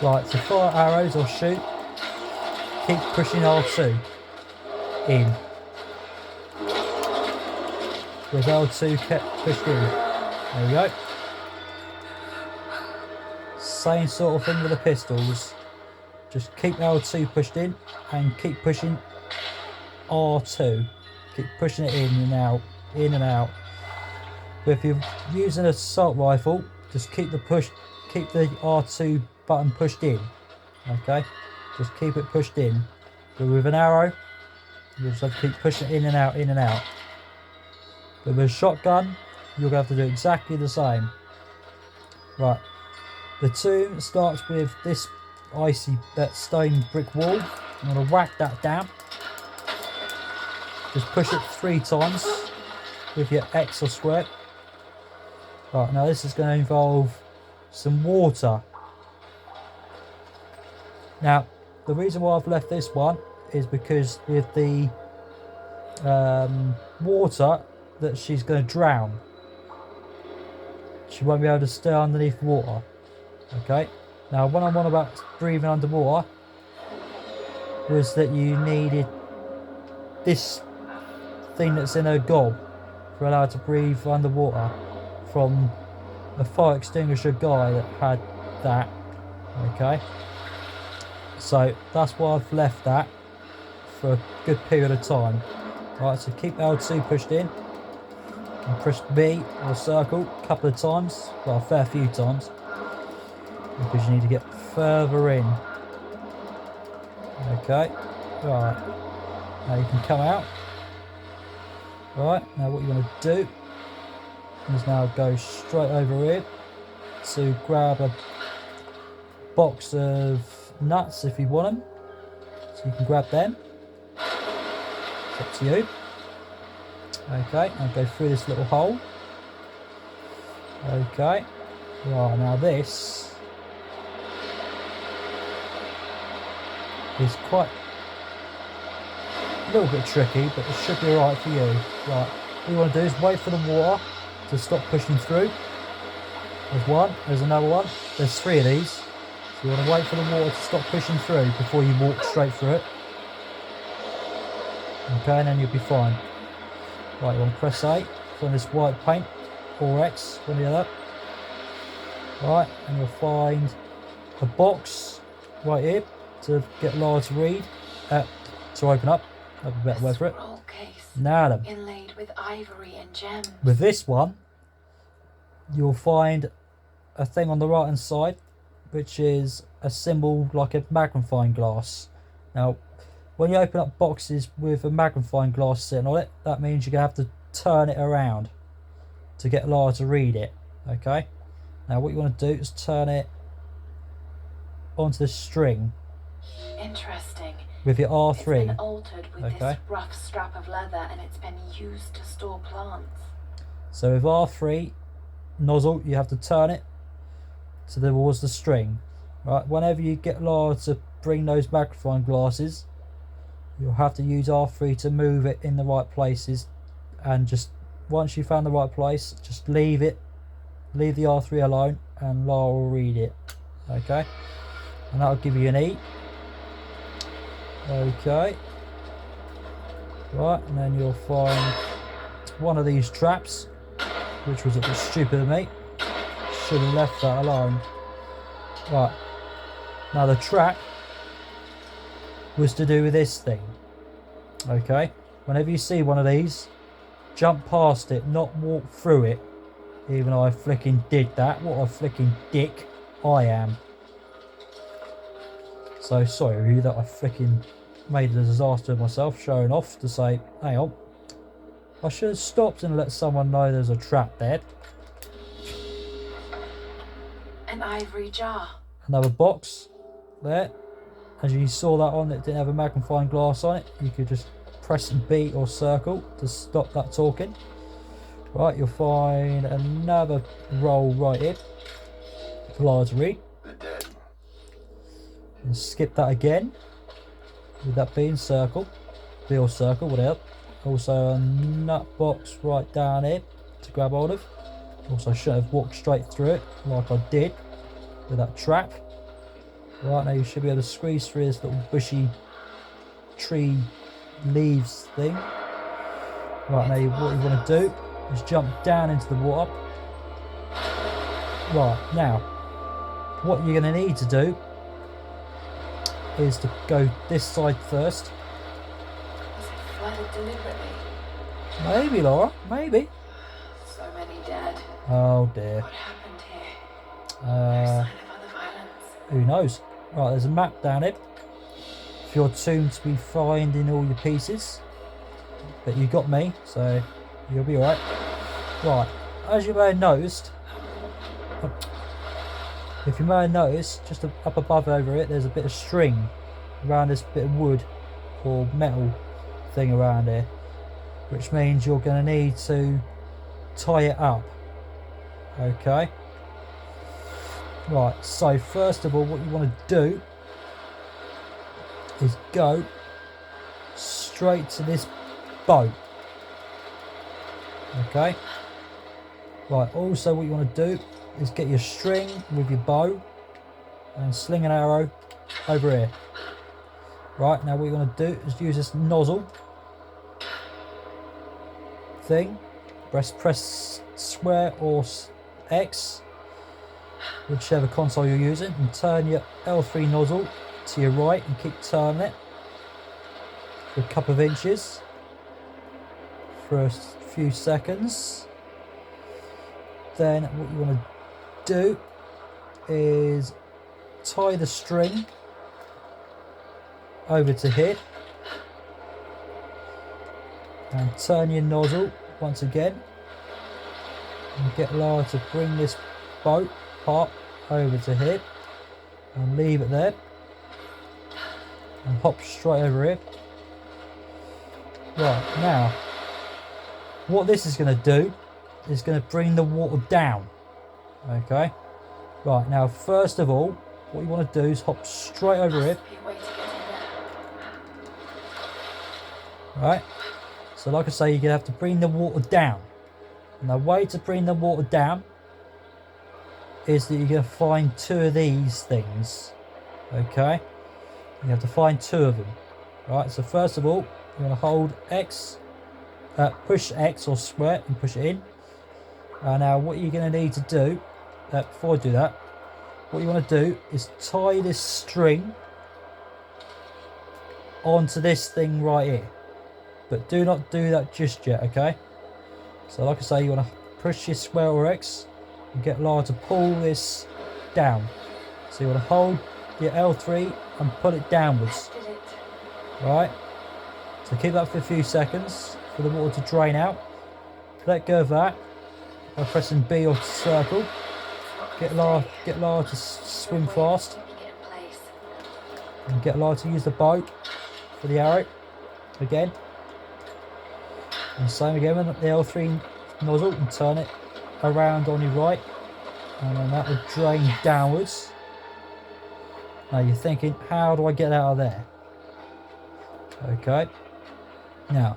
Right, so fire arrows or shoot. Keep pushing R2 in. With L2 kept pushed in. There we go. Same sort of thing with the pistols. Just keep L2 pushed in and keep pushing R2. Keep pushing it in and out, in and out. But if you're using an assault rifle, just keep the R2 button pushed in. Okay? Just keep it pushed in. But with an arrow, you just have to keep pushing it in and out, in and out. But with a shotgun, you're going to have to do exactly the same. Right. The tomb starts with this stone brick wall. I'm going to whack that down. Just push it 3 times with your X or square. Right, now this is going to involve some water. Now, the reason why I've left this one is because with the water that she's going to drown. She won't be able to stay underneath water. Okay, now when I'm on about breathing underwater was that you needed this thing that's in her gob for allowed to breathe underwater from a fire extinguisher guy that had that. Okay, so that's why I've left that for a good period of time. Right, so keep L2 pushed in and press B or circle a couple of times, well, a fair few times, because you need to get further in. Okay, right, now you can come out. Right, now what you want to do is now go straight over here to grab a box of nuts if you want them, so you can grab them. It's up to you. Okay, I'll go through this little hole. Okay, right, now this is quite a little bit tricky, but it should be alright for you. Right, what you want to do is wait for the water to stop pushing through. There's one, there's another one, there's 3 of these. So you want to wait for the water to stop pushing through before you walk straight through it. Okay, and then you'll be fine. Right, you want to press A on this white paint, or X, one or the other. Right, and you'll find a box right here to get Lara to read, to open up. That'd be a better word for it. Scroll case Now then, inlaid with ivory and gems. with this one, you'll find a thing on the right hand side, which is a symbol like a magnifying glass. Now, when you open up boxes with a magnifying glass sitting on it, that means you're going to have to turn it around to get Lara to read it. Okay? Now what you want to do is turn it onto the string Interesting. with your It's been R3. altered with Okay. this rough strap of leather, and it's been used to store plants. So with R3 nozzle, you have to turn it towards the string. Right? Whenever you get Lara to bring those magnifying glasses, you'll have to use R3 to move it in the right places, and just once you've found the right place, just leave the R3 alone and Lara will read it. Okay, and that'll give you an E. Okay, right, and then you'll find one of these traps, which was a bit stupid of me, should have left that alone. Right, now the trap was to do with this thing. Okay, whenever you see one of these, jump past it, not walk through it. Even though I flicking did that. What a flicking dick. I am. So sorry really that I freaking made a disaster of myself, showing off to say, hang on, I should have stopped and let someone know there's a trap there. An ivory jar. Another box there. As you saw that one, it didn't have a magnifying glass on it. You could just press B or circle to stop that talking. Right, you'll find another roll right here. Large read. The dead. And skip that again. With that being circle. B or circle, whatever. Also a nut box right down here to grab hold of. Also should have walked straight through it like I did with that trap. Right, now you should be able to squeeze through this little bushy tree leaves thing. Right, now what you want to do is jump down into the water. Right, now what you're going to need to do is to go this side first. Was it flooded deliberately? Maybe, Laura, maybe. So many dead. Oh dear. What happened here? No sign of other violence. Who knows? Right, there's a map down it. If you're soon to be finding all your pieces. But you got me, so you'll be alright. Right, as you may have noticed, if you may have noticed, just up above over it, there's a bit of string around this bit of wood or metal thing around here, which means you're going to need to tie it up. Okay. Right, so first of all, what you want to do is go straight to this boat. Okay. Right, also what you want to do is get your string with your bow and sling an arrow over here. Right, now what you're going to do is use this nozzle thing. Press square or X, whichever console you're using, and turn your L3 nozzle to your right and keep turning it for a couple of inches for a few seconds. Then what you want to do is tie the string over to here and turn your nozzle once again and get Lara to bring this boat part over to here and leave it there and hop straight over here. Right, now what this is going to do is going to bring the water down. Okay, right, now first of all what you want to do is hop straight over here. Must be a way to get in there. Right, so like I say, you're going to have to bring the water down, and the way to bring the water down is that you're going to find two of these things. Okay, you have to find two of them. Right, so first of all you're going to hold X, push X or square and push it in. Now what you're going to need to do, before I do that, what you want to do is tie this string onto this thing right here, but do not do that just yet. Okay, so like I say, you want to push your square or X and get Lara to pull this down. So you want to hold your L3 and pull it downwards. Did it? Right, so keep that for a few seconds for the water to drain out. Let go of that by pressing B or circle. Get Lara to swim fast, Get in place. and get Lara to use the boat for the arrow again. And same again with the L3 nozzle, and turn it around on your right, and then that will drain downwards. Now you're thinking, how do I get out of there? Okay, now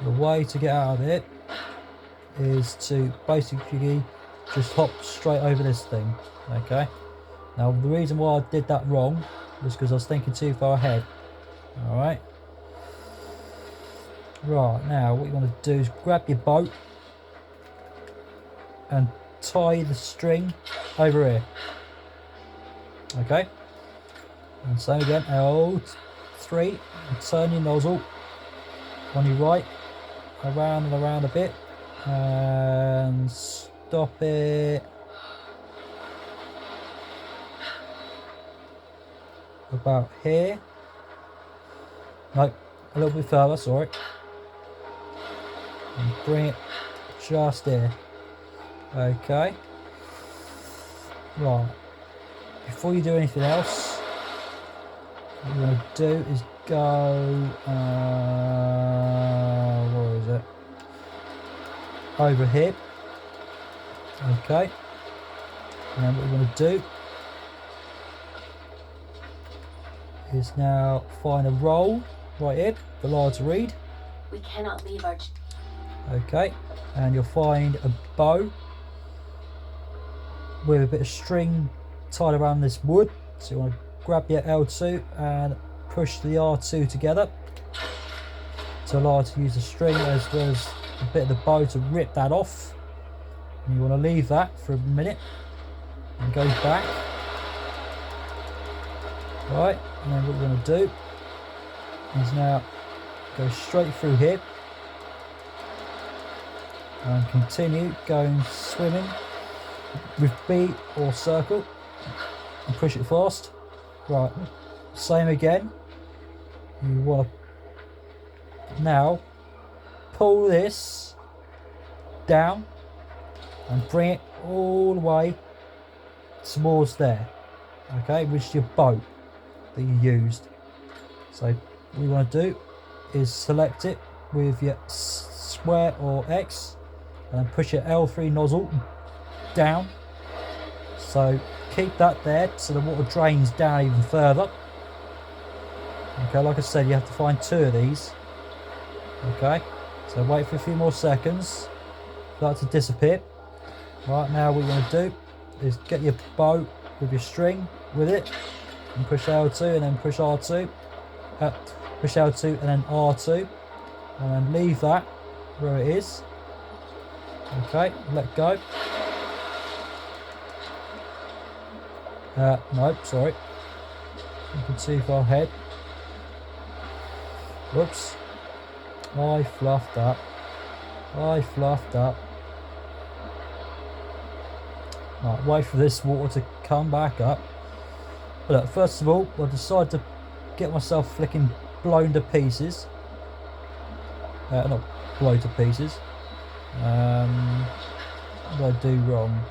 the way to get out of it is to basically just hop straight over this thing. Okay, now the reason why I did that wrong was because I was thinking too far ahead. Alright, right, now what you want to do is grab your boat and tie the string over here. Okay, and same again, L3, and turn your nozzle on your right, around and around a bit, and stop it about here. Nope, a little bit further, sorry. And bring it just here. Okay. Right. Before you do anything else, what you're going to do is go, where is it? Over here. Okay. And then what we're going to do is now find a roll right here, the large reed. We cannot leave our... Okay. And you'll find a bow with a bit of string tied around this wood. So you want to grab your L2 and push the R2 together to allow it to use the string as well as a bit of the bow to rip that off. And you want to leave that for a minute and go back. Right, and then what we're going to do is now go straight through here and continue going swimming with B or circle and push it fast. Right, same again. You want to now pull this down and bring it all the way towards there, okay, which is your boat that you used. So what you want to do is select it with your square or X and then push your L3 nozzle down. So keep that there so the water drains down even further. Okay, like I said, you have to find 2 of these. Okay, so wait for a few more seconds for that to disappear. Right, now what you're going to do is get your bow with your string with it and push L2 and then push R2. Push L2 and then R2 and then leave that where it is. Okay, let go. Nope, sorry. Looking too far ahead. Whoops. I fluffed up. Right, wait for this water to come back up. But look, first of all, I decided to get myself flicking blown to pieces. Not blown to pieces. What did I do wrong?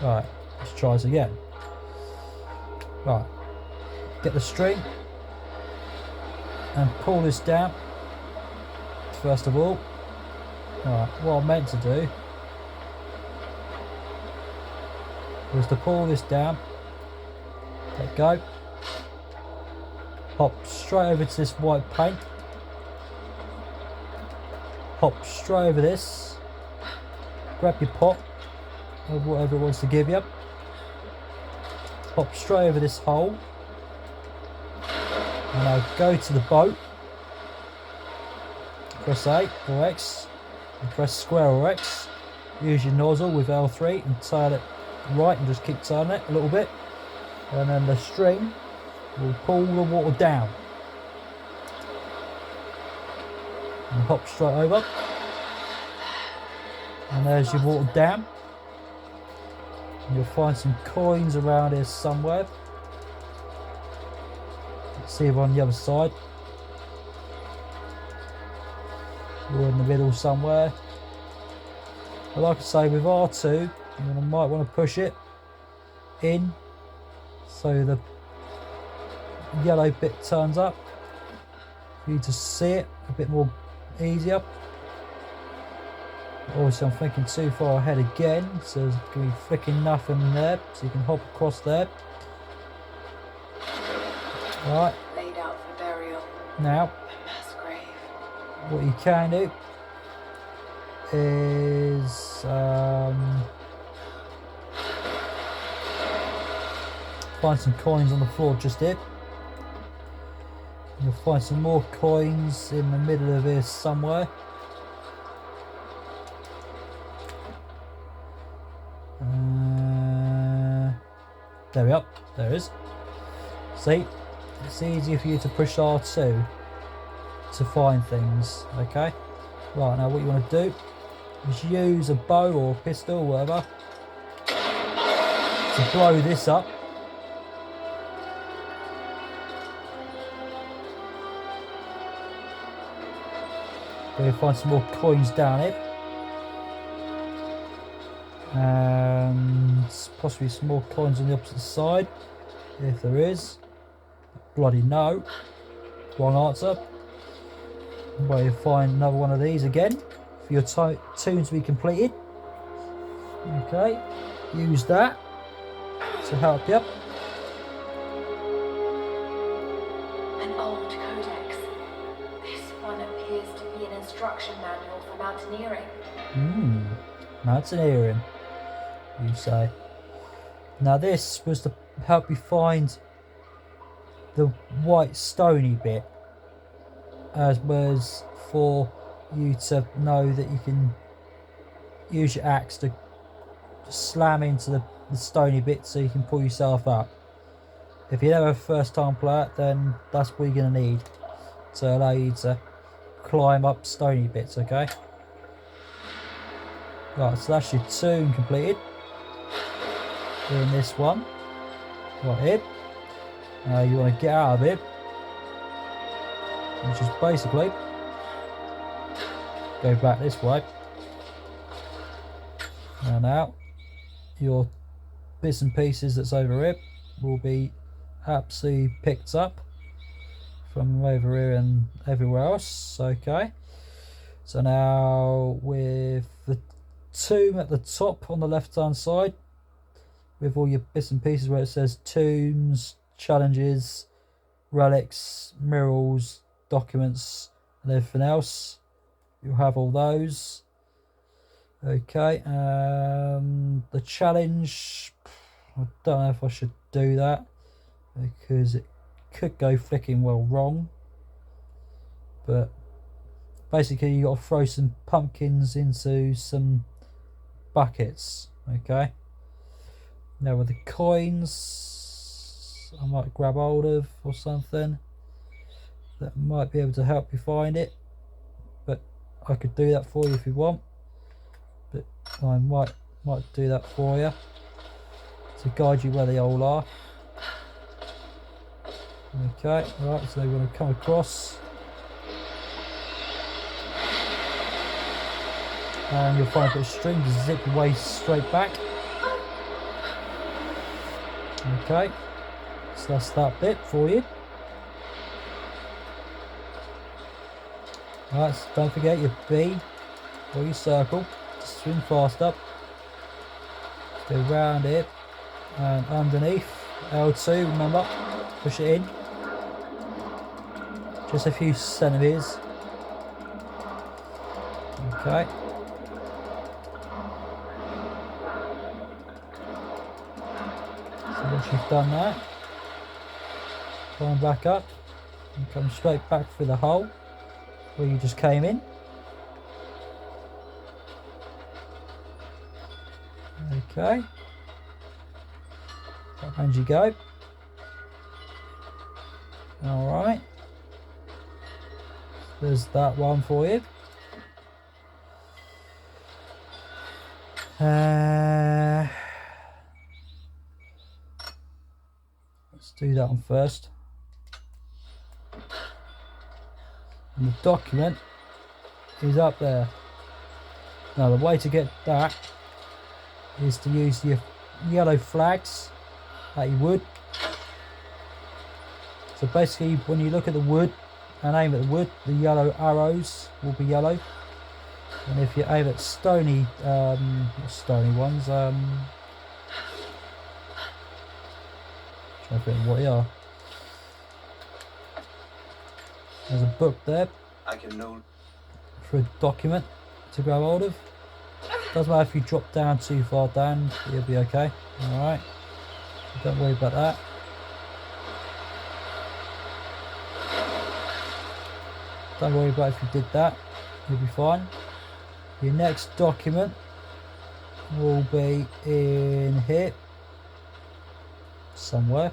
Right, let's try this again. Right, get the string and pull this down. First of all, right, what I meant to do was to pull this down, let go, hop straight over to this white paint, hop straight over this, grab your pot or whatever it wants to give you, hop straight over this hole, and I'll go to the boat, press A or X, and press square or X, use your nozzle with L3 and turn it right and just keep turning it a little bit, and then the string will pull the water down and hop straight over, and there's your water down. And you'll find some coins around here somewhere. Let's see if on the other side or in the middle somewhere. But like I say, with R2 you might want to push it in so the yellow bit turns up for you to see it a bit more easier. Obviously I'm thinking too far ahead again, so there's going to be flicking nothing there, so you can hop across there. Right, Laid out for burial. now A mass grave. what you can do is find some coins on the floor just here. You'll find some more coins in the middle of here somewhere. There we are, there it is. See, it's easier for you to push R2 to find things, okay? Right, now what you want to do is use a bow or pistol or whatever to blow this up. We'll find some more coins down here. And possibly some more coins on the opposite side, if there is. Bloody no. Wrong answer. Well, you'll find another one of these again for your tune to be completed. Okay, use that to help you. An old codex. This one appears to be an instruction manual for mountaineering. Mountaineering, you say. Now this was to help you find the white stony bit, as was for you to know that you can use your axe to slam into the stony bit so you can pull yourself up. If you're never a first time player, then that's what you're going to need to allow you to climb up stony bits, okay? Right, so that's your tune completed. Doing this one. Right here. You want to get out of it, which is basically go back this way. And now your bits and pieces that's over here will be absolutely picked up from over here and everywhere else. Okay, so now with the tomb at the top on the left hand side, with all your bits and pieces where it says tombs, challenges, relics, murals, documents and everything else, you'll have all those. Okay, the challenge, I don't know if I should do that because it could go flicking well wrong, but basically you got to throw some pumpkins into some buckets. Okay, now with the coins I might grab hold of or something that might be able to help you find it, but I could do that for you if you want. But I might do that for you to guide you where they all are. Okay, right, so we're going to come across and you'll find a bit of string to zip your way straight back. Okay, so that's that bit for you. Right, so don't forget your B or your circle. Swing fast up, go round it and underneath L2, remember, push it in just a few centimeters. Okay, so once you've done that, climb back up and come straight back through the hole where you just came in. Okay, and you go. Alright, there's that one for you. Let's do that one first. And the document is up there. Now the way to get that is to use your yellow flags that you would. So basically when you look at the wood and aim at the wood, the yellow arrows will be yellow. And if you aim at stony, not stony ones, trying to think what they are. There's a book there. I can note For a document to grab hold of. Doesn't matter if you drop down too far down, you'll be okay. Alright, don't worry about that. Don't worry about if you did that, you'll be fine. Your next document will be in here somewhere.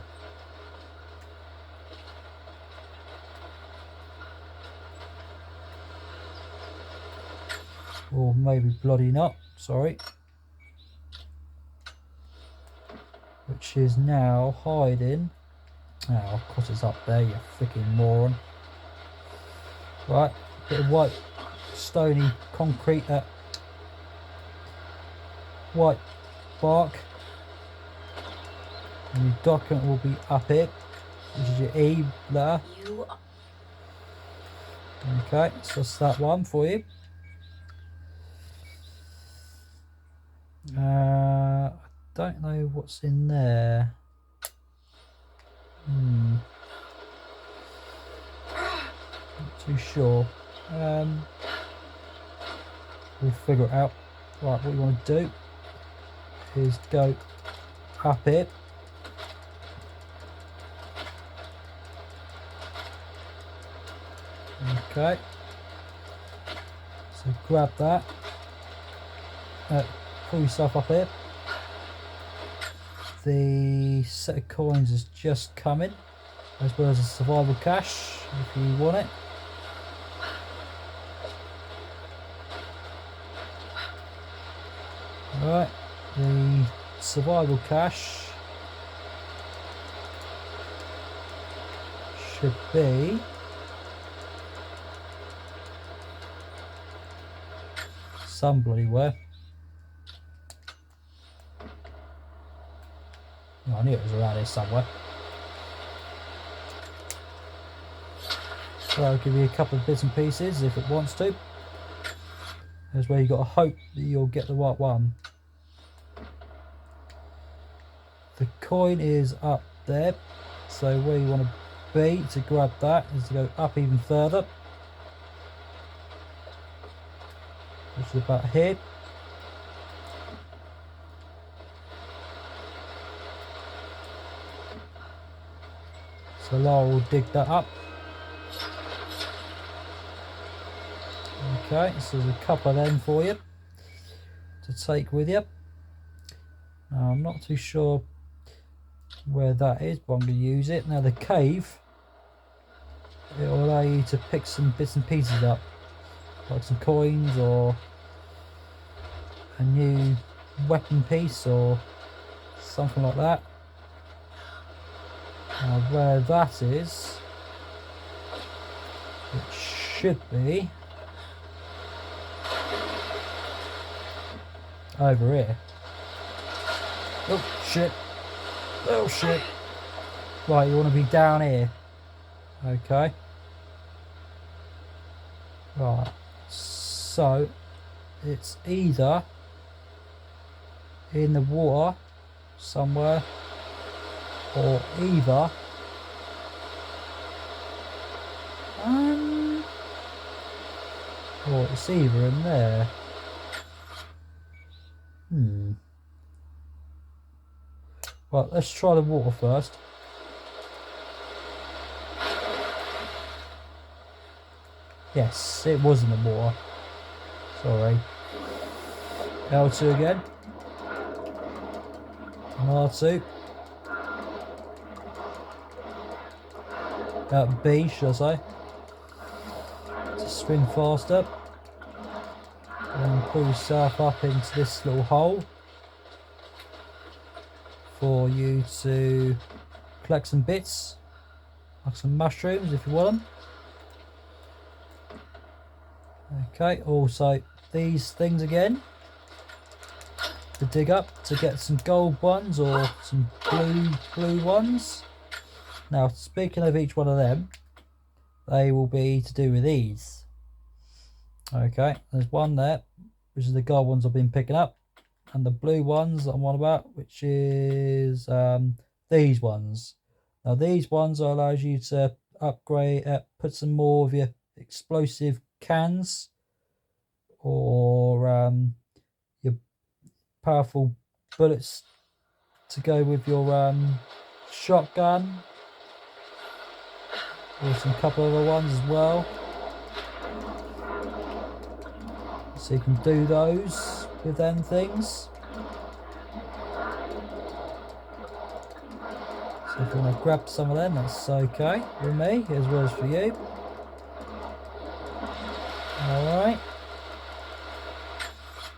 Or maybe bloody not, sorry. Which is now hiding. Oh, of course it's up there, you freaking moron. Right, bit of white stony concrete, white bark. And your document will be up here, which is your E letter. You are... Okay, so that's that one for you. I don't know what's in there. Not too sure. We'll figure it out. Right, what you want to do is go up here. Okay. So grab that. Pull yourself up here. The set of coins is just coming, as well as a survival cache if you want it. Alright, the survival cache should be some bloody where. Oh, I knew it was around here somewhere. So I'll give you a couple of bits and pieces if it wants to. That's where you've got to hope that you'll get the right one. The coin is up there, so where you want to be to grab that is to go up even further, which is about here. So Lara will dig that up. Okay, so there's a couple of them for you to take with you. Now, I'm not too sure where that is, but I'm going to use it. Now the cave, it will allow you to pick some bits and pieces up, like some coins or a new weapon piece or something like that. Now where that is, it should be over here. Oh shit. Oh shit. Right, you want to be down here. Okay. Right. So it's either in the water somewhere, or either or it's either in there. Right, let's try the water first. Yes, it was in the water. Sorry. L2 again. And R2. B, should I say. To swim faster. And pull yourself up into this little hole for you to collect some bits, like some mushrooms if you want them. Okay, also these things again to dig up to get some gold ones or some blue ones. Now, speaking of each one of them, they will be to do with these. Okay, there's one there, which is the gold ones I've been picking up, and the blue ones that I'm on about, which is these ones. Now, these ones allows you to upgrade, put some more of your explosive cans or your powerful bullets to go with your shotgun, or some couple other ones as well. So you can do those with them things. So if you want to grab some of them, that's okay with me as well as for you. Alright.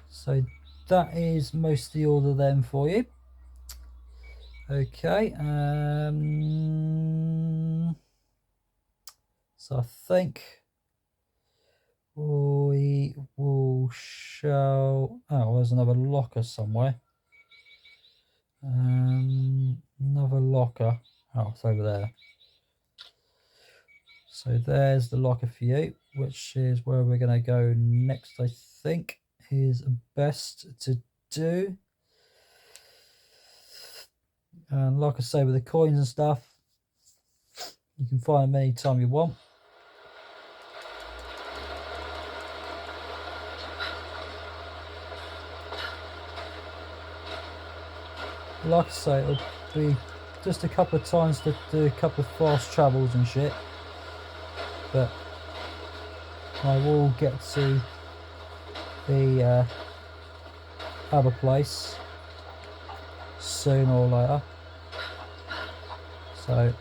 So that is mostly all of them for you. Okay. So I think we will show. Oh, there's another locker somewhere. Another locker. Oh, it's over there. So there's the locker for you, which is where we're going to go next, I think, is best to do. And like I say, with the coins and stuff, you can find them anytime you want. Like I say, it'll be just a couple of times to do a couple of fast travels and shit. But I will get to the other place sooner or later. So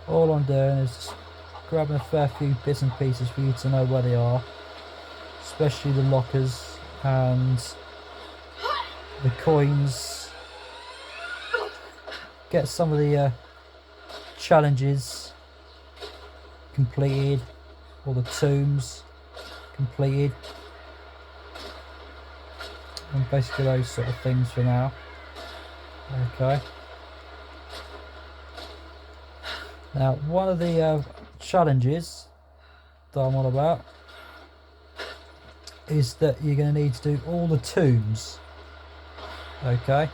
all I'm doing is just grabbing a fair few bits and pieces for you to know where they are, especially the lockers and the coins. Get some of the challenges completed, or the tombs completed, and basically those sort of things for now. Okay. Now, one of the challenges that I'm on about is that you're going to need to do all the tombs. Okay.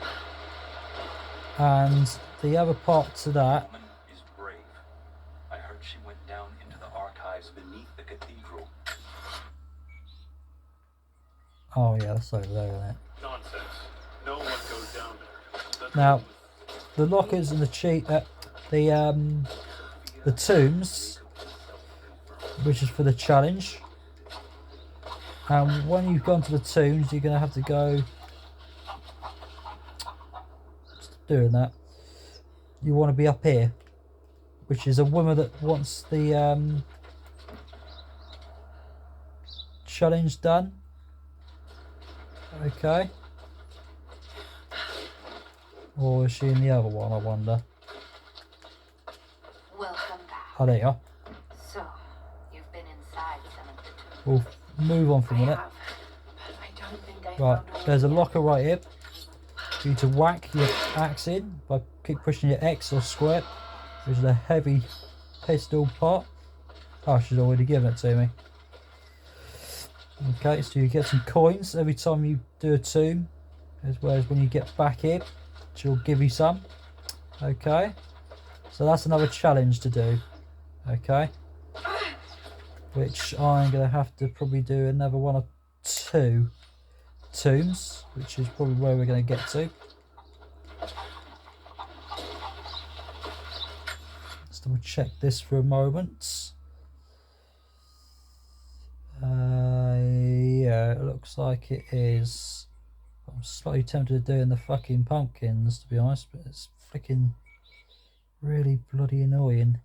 And the other part to that is brave. I heard she went down into the archives beneath the cathedral. Oh yeah, that's over there, isn't it? Nonsense. No one goes down there. Now, the lockers and the tombs, which is for the challenge. And when you've gone to the tombs, you're going to have to go. Doing that, you want to be up here, which is a woman that wants the challenge done. Okay. Or is she in the other one, I wonder? Welcome back. Oh, there you are. So, you've been inside some of the tombs. We'll move on for a minute. I have, but I don't think I Right, found all there's a yet. locker right here for you to whack your axe in by keep pushing your X or square, which is a heavy pistol part. Oh, she's already given it to me. Okay, so you get some coins every time you do a tomb, as well as when you get back here, she'll give you some. Okay, so that's another challenge to do. Okay, which I'm going to have to probably do another one or two tombs, which is probably where we're going to get to. Let's double check this for a moment. Yeah, it looks like it is. I'm slightly tempted of doing the fucking pumpkins, to be honest, but it's freaking really bloody annoying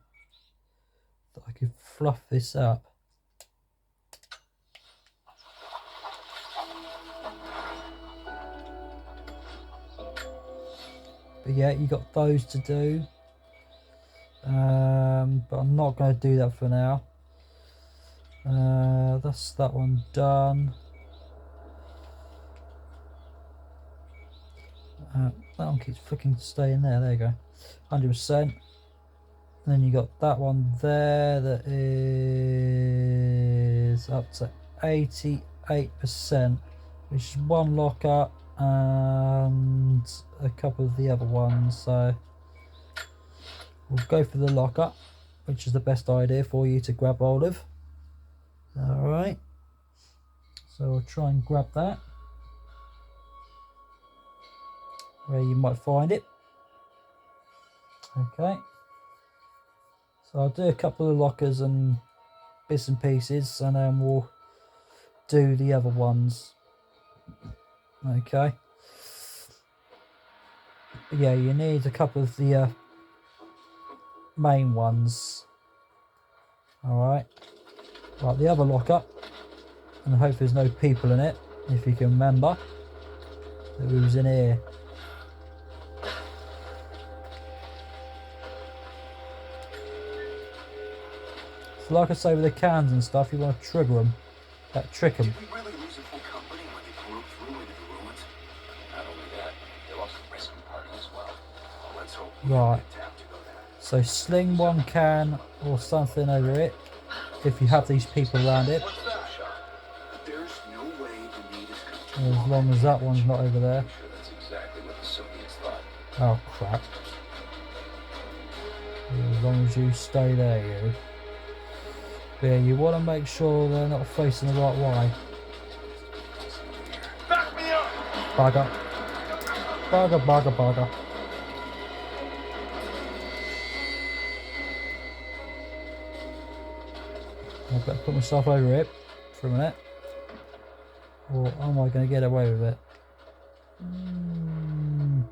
that I could fluff this up. But yeah, you got those to do, but I'm not going to do that for now. That's that one done. That one keeps freaking staying there. There you go, 100%. And then you got that one there that is up to 88%, which is one locker and a couple of the other ones. So we'll go for the locker, which is the best idea for you to grab hold of. Alright, so I'll try and grab that where you might find it. Okay, so I'll do a couple of lockers and bits and pieces, and then we'll do the other ones. Okay, but yeah, you need a couple of the main ones. Alright. Right, the other locker, and I hope there's no people in it, if you can remember that we was in here. So like I say with the cans and stuff, you want to trigger them. Trick them. Did we really lose a full company when they broke through into the ruins? Not only that, they lost the rescue party as well. Well, let's hope we Right. get down to go there. So sling one can or something over it if you have these people around it. What's that? There's no way the need is going to As long as that one's not over there. sure that's exactly what the Soviets thought. Oh crap. As long as you stay there, you. But yeah, you want to make sure they're not facing the right way. Back me up! Bugger. Bugger, bugger, bugger. I better put myself over it for a minute. Or am I going to get away with it? I'm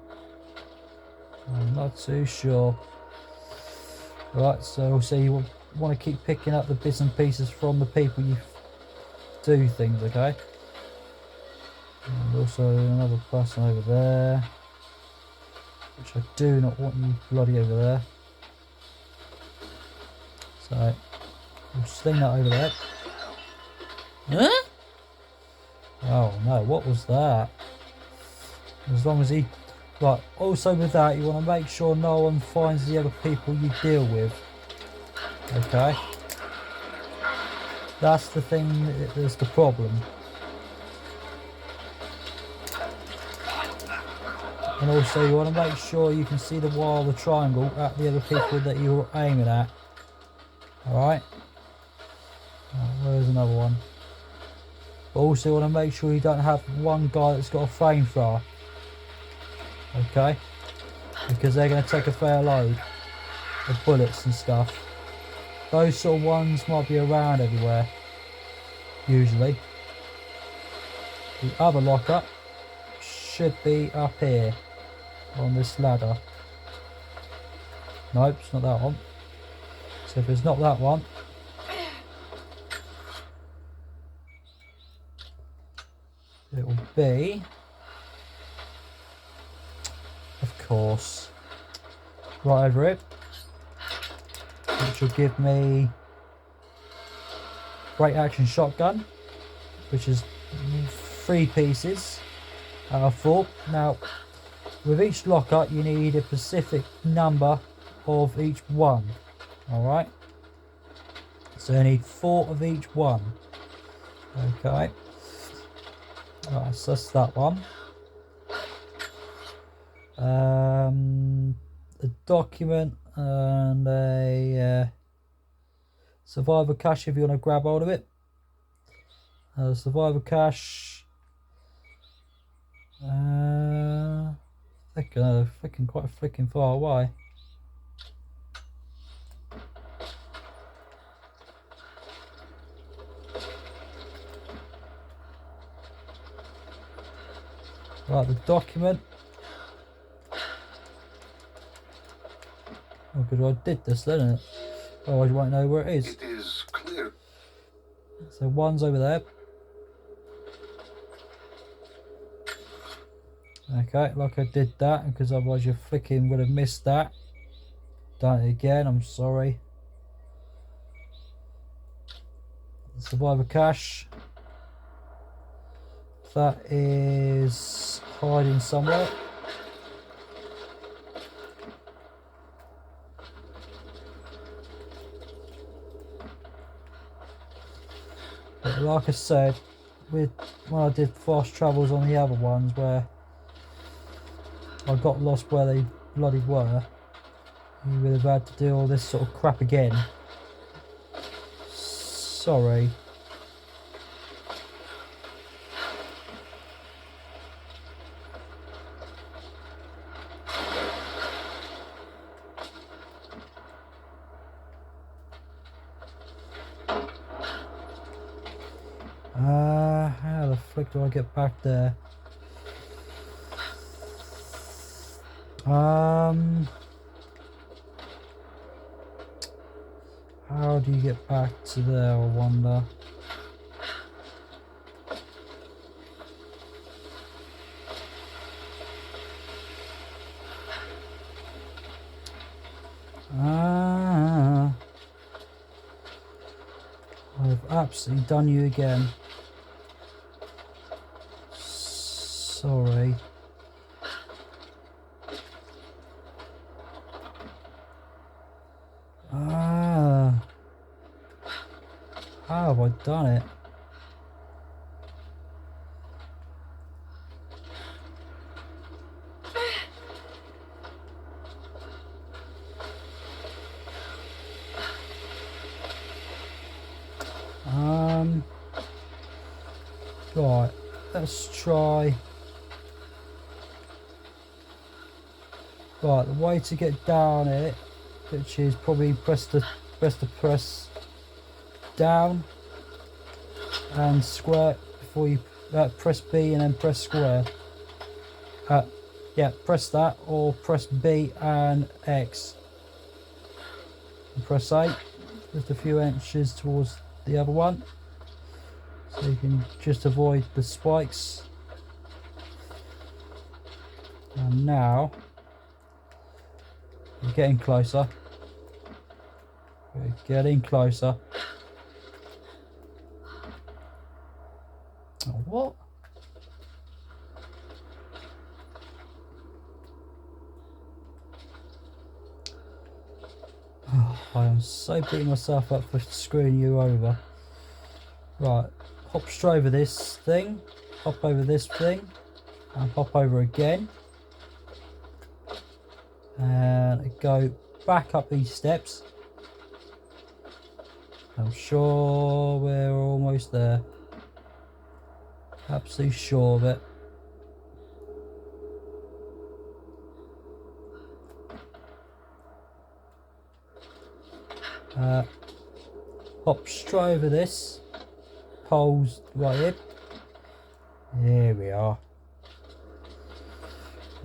not too sure. Right, so you want to keep picking up the bits and pieces from the people you do things, okay? And also another person over there, which I do not want you bloody over there. So we'll sling that over there. Huh? Oh no, what was that? As long as he... Right, also with that, you want to make sure no one finds the other people you deal with. Okay? That's the thing, that's the problem. And also you want to make sure you can see the wire of the triangle at the other people that you're aiming at. Alright? Where's another one? But also you want to make sure you don't have one guy that's got a flamethrower. Okay? Because they're going to take a fair load of bullets and stuff. Those sort of ones might be around everywhere. Usually. The other lockup should be up here. On this ladder. Nope, it's not that one. So if it's not that one, it will be, of course, right over it, which will give me great action shotgun, which is 3 pieces out of 4. Now, with each lockup, you need a specific number of each one. Alright? So you need 4 of each one. Okay. Alright, so that's that one. A document and a survivor cache if you want to grab hold of it. Survivor cache. Freaking quite freaking far away. Right, the document. Oh, because I did this, didn't it? Otherwise, you won't know where it is. It is clear. So one's over there. Okay, like I did that, because otherwise you freaking would have missed that. Done it again, I'm sorry. Survivor cache. That is hiding somewhere. But like I said, when I did fast travels on the other ones where I got lost where they bloody were, you would have had to do all this sort of crap again. Sorry. How the frick do I get back there? How do you get back to there, I wonder? absolutely done you again. Sorry. Ah. How have I done it? Right, let's try. Right, the way to get down it, which is probably press down and square before you press B and then press square. Yeah, press that or press B and X. And press A, just a few inches towards the other one. So you can just avoid the spikes. And now, we're getting closer. We're getting closer. Oh, what? Oh, I am so beating myself up for screwing you over. Right, hop straight over this thing, hop over this thing, and hop over again. And go back up these steps. I'm sure we're almost there. Absolutely sure of it. Hop straight over this. Poles right here. Here we are.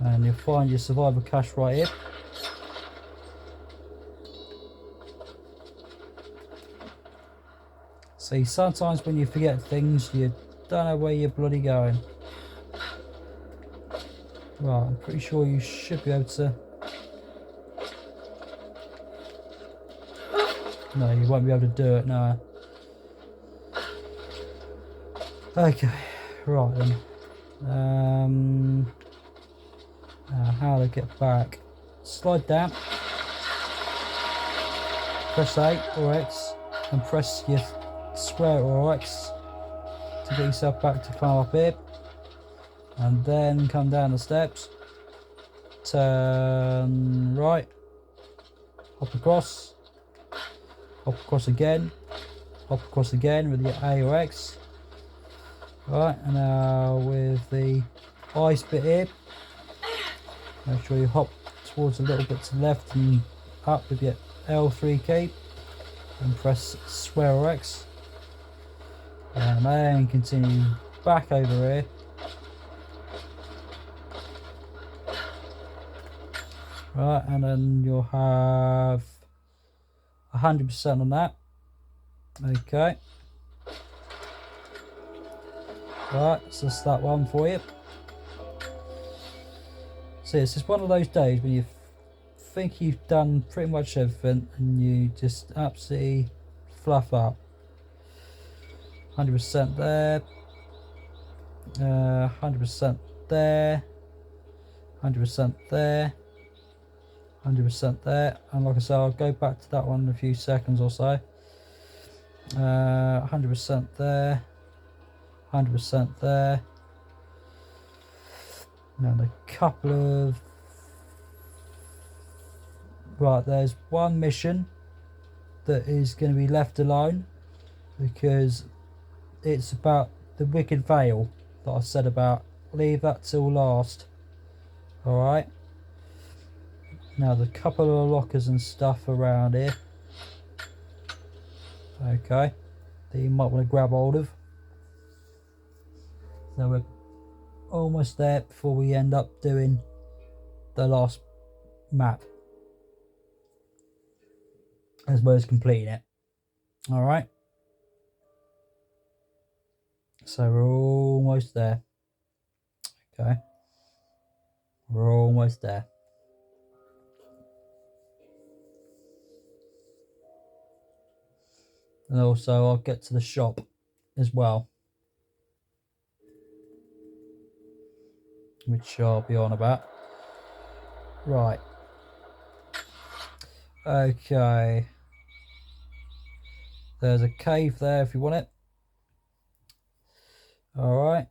And you'll find your survivor cache right here. See, sometimes when you forget things, you don't know where you're bloody going. Right, I'm pretty sure you should be able to... No, you won't be able to do it, no. Okay, right then. How to get back? Slide down. Press A or X and press your square or X to get yourself back to climb up here. And then come down the steps. Turn right. Hop across. Hop across again. Hop across again with your A or X. Right, and now with the ice bit here, make sure you hop towards a little bit to the left and up with your L3 key and press square or X. And then continue back over here. Right, and then you'll have 100% on that. Okay. Right, so that's that one for you. See, it's just one of those days when you think you've done pretty much everything and you just absolutely fluff up. 100% there. 100% there. 100% there. 100% there. And like I said, I'll go back to that one in a few seconds or so. 100% there. 100% there. And a couple of... Right, there's one mission that is going to be left alone because it's about the Wicked Veil that I said about. Leave that till last. Alright. Now there's a couple of lockers and stuff around here. Okay. That you might want to grab hold of. So we're almost there before we end up doing the last map. As well as completing it. Alright. So we're almost there. Okay. We're almost there. And also I'll get to the shop as well, which I'll be on about. Right. Okay. There's a cave there if you want it. Alright.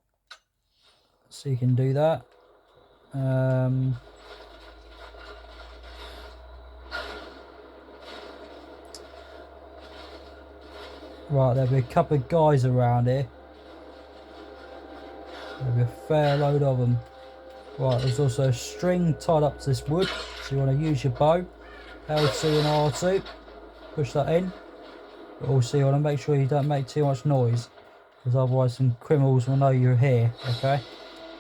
So you can do that. Right, there'll be a couple of guys around here. There'll be a fair load of them. Right, there's also a string tied up to this wood, so you want to use your bow, L2 and R2, push that in. But also you want to make sure you don't make too much noise, because otherwise some criminals will know you're here, okay?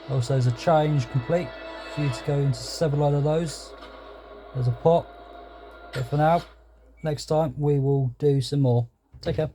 Also there's a change complete for you to go into several of those. There's a pot, but for now, next time we will do some more. Take care.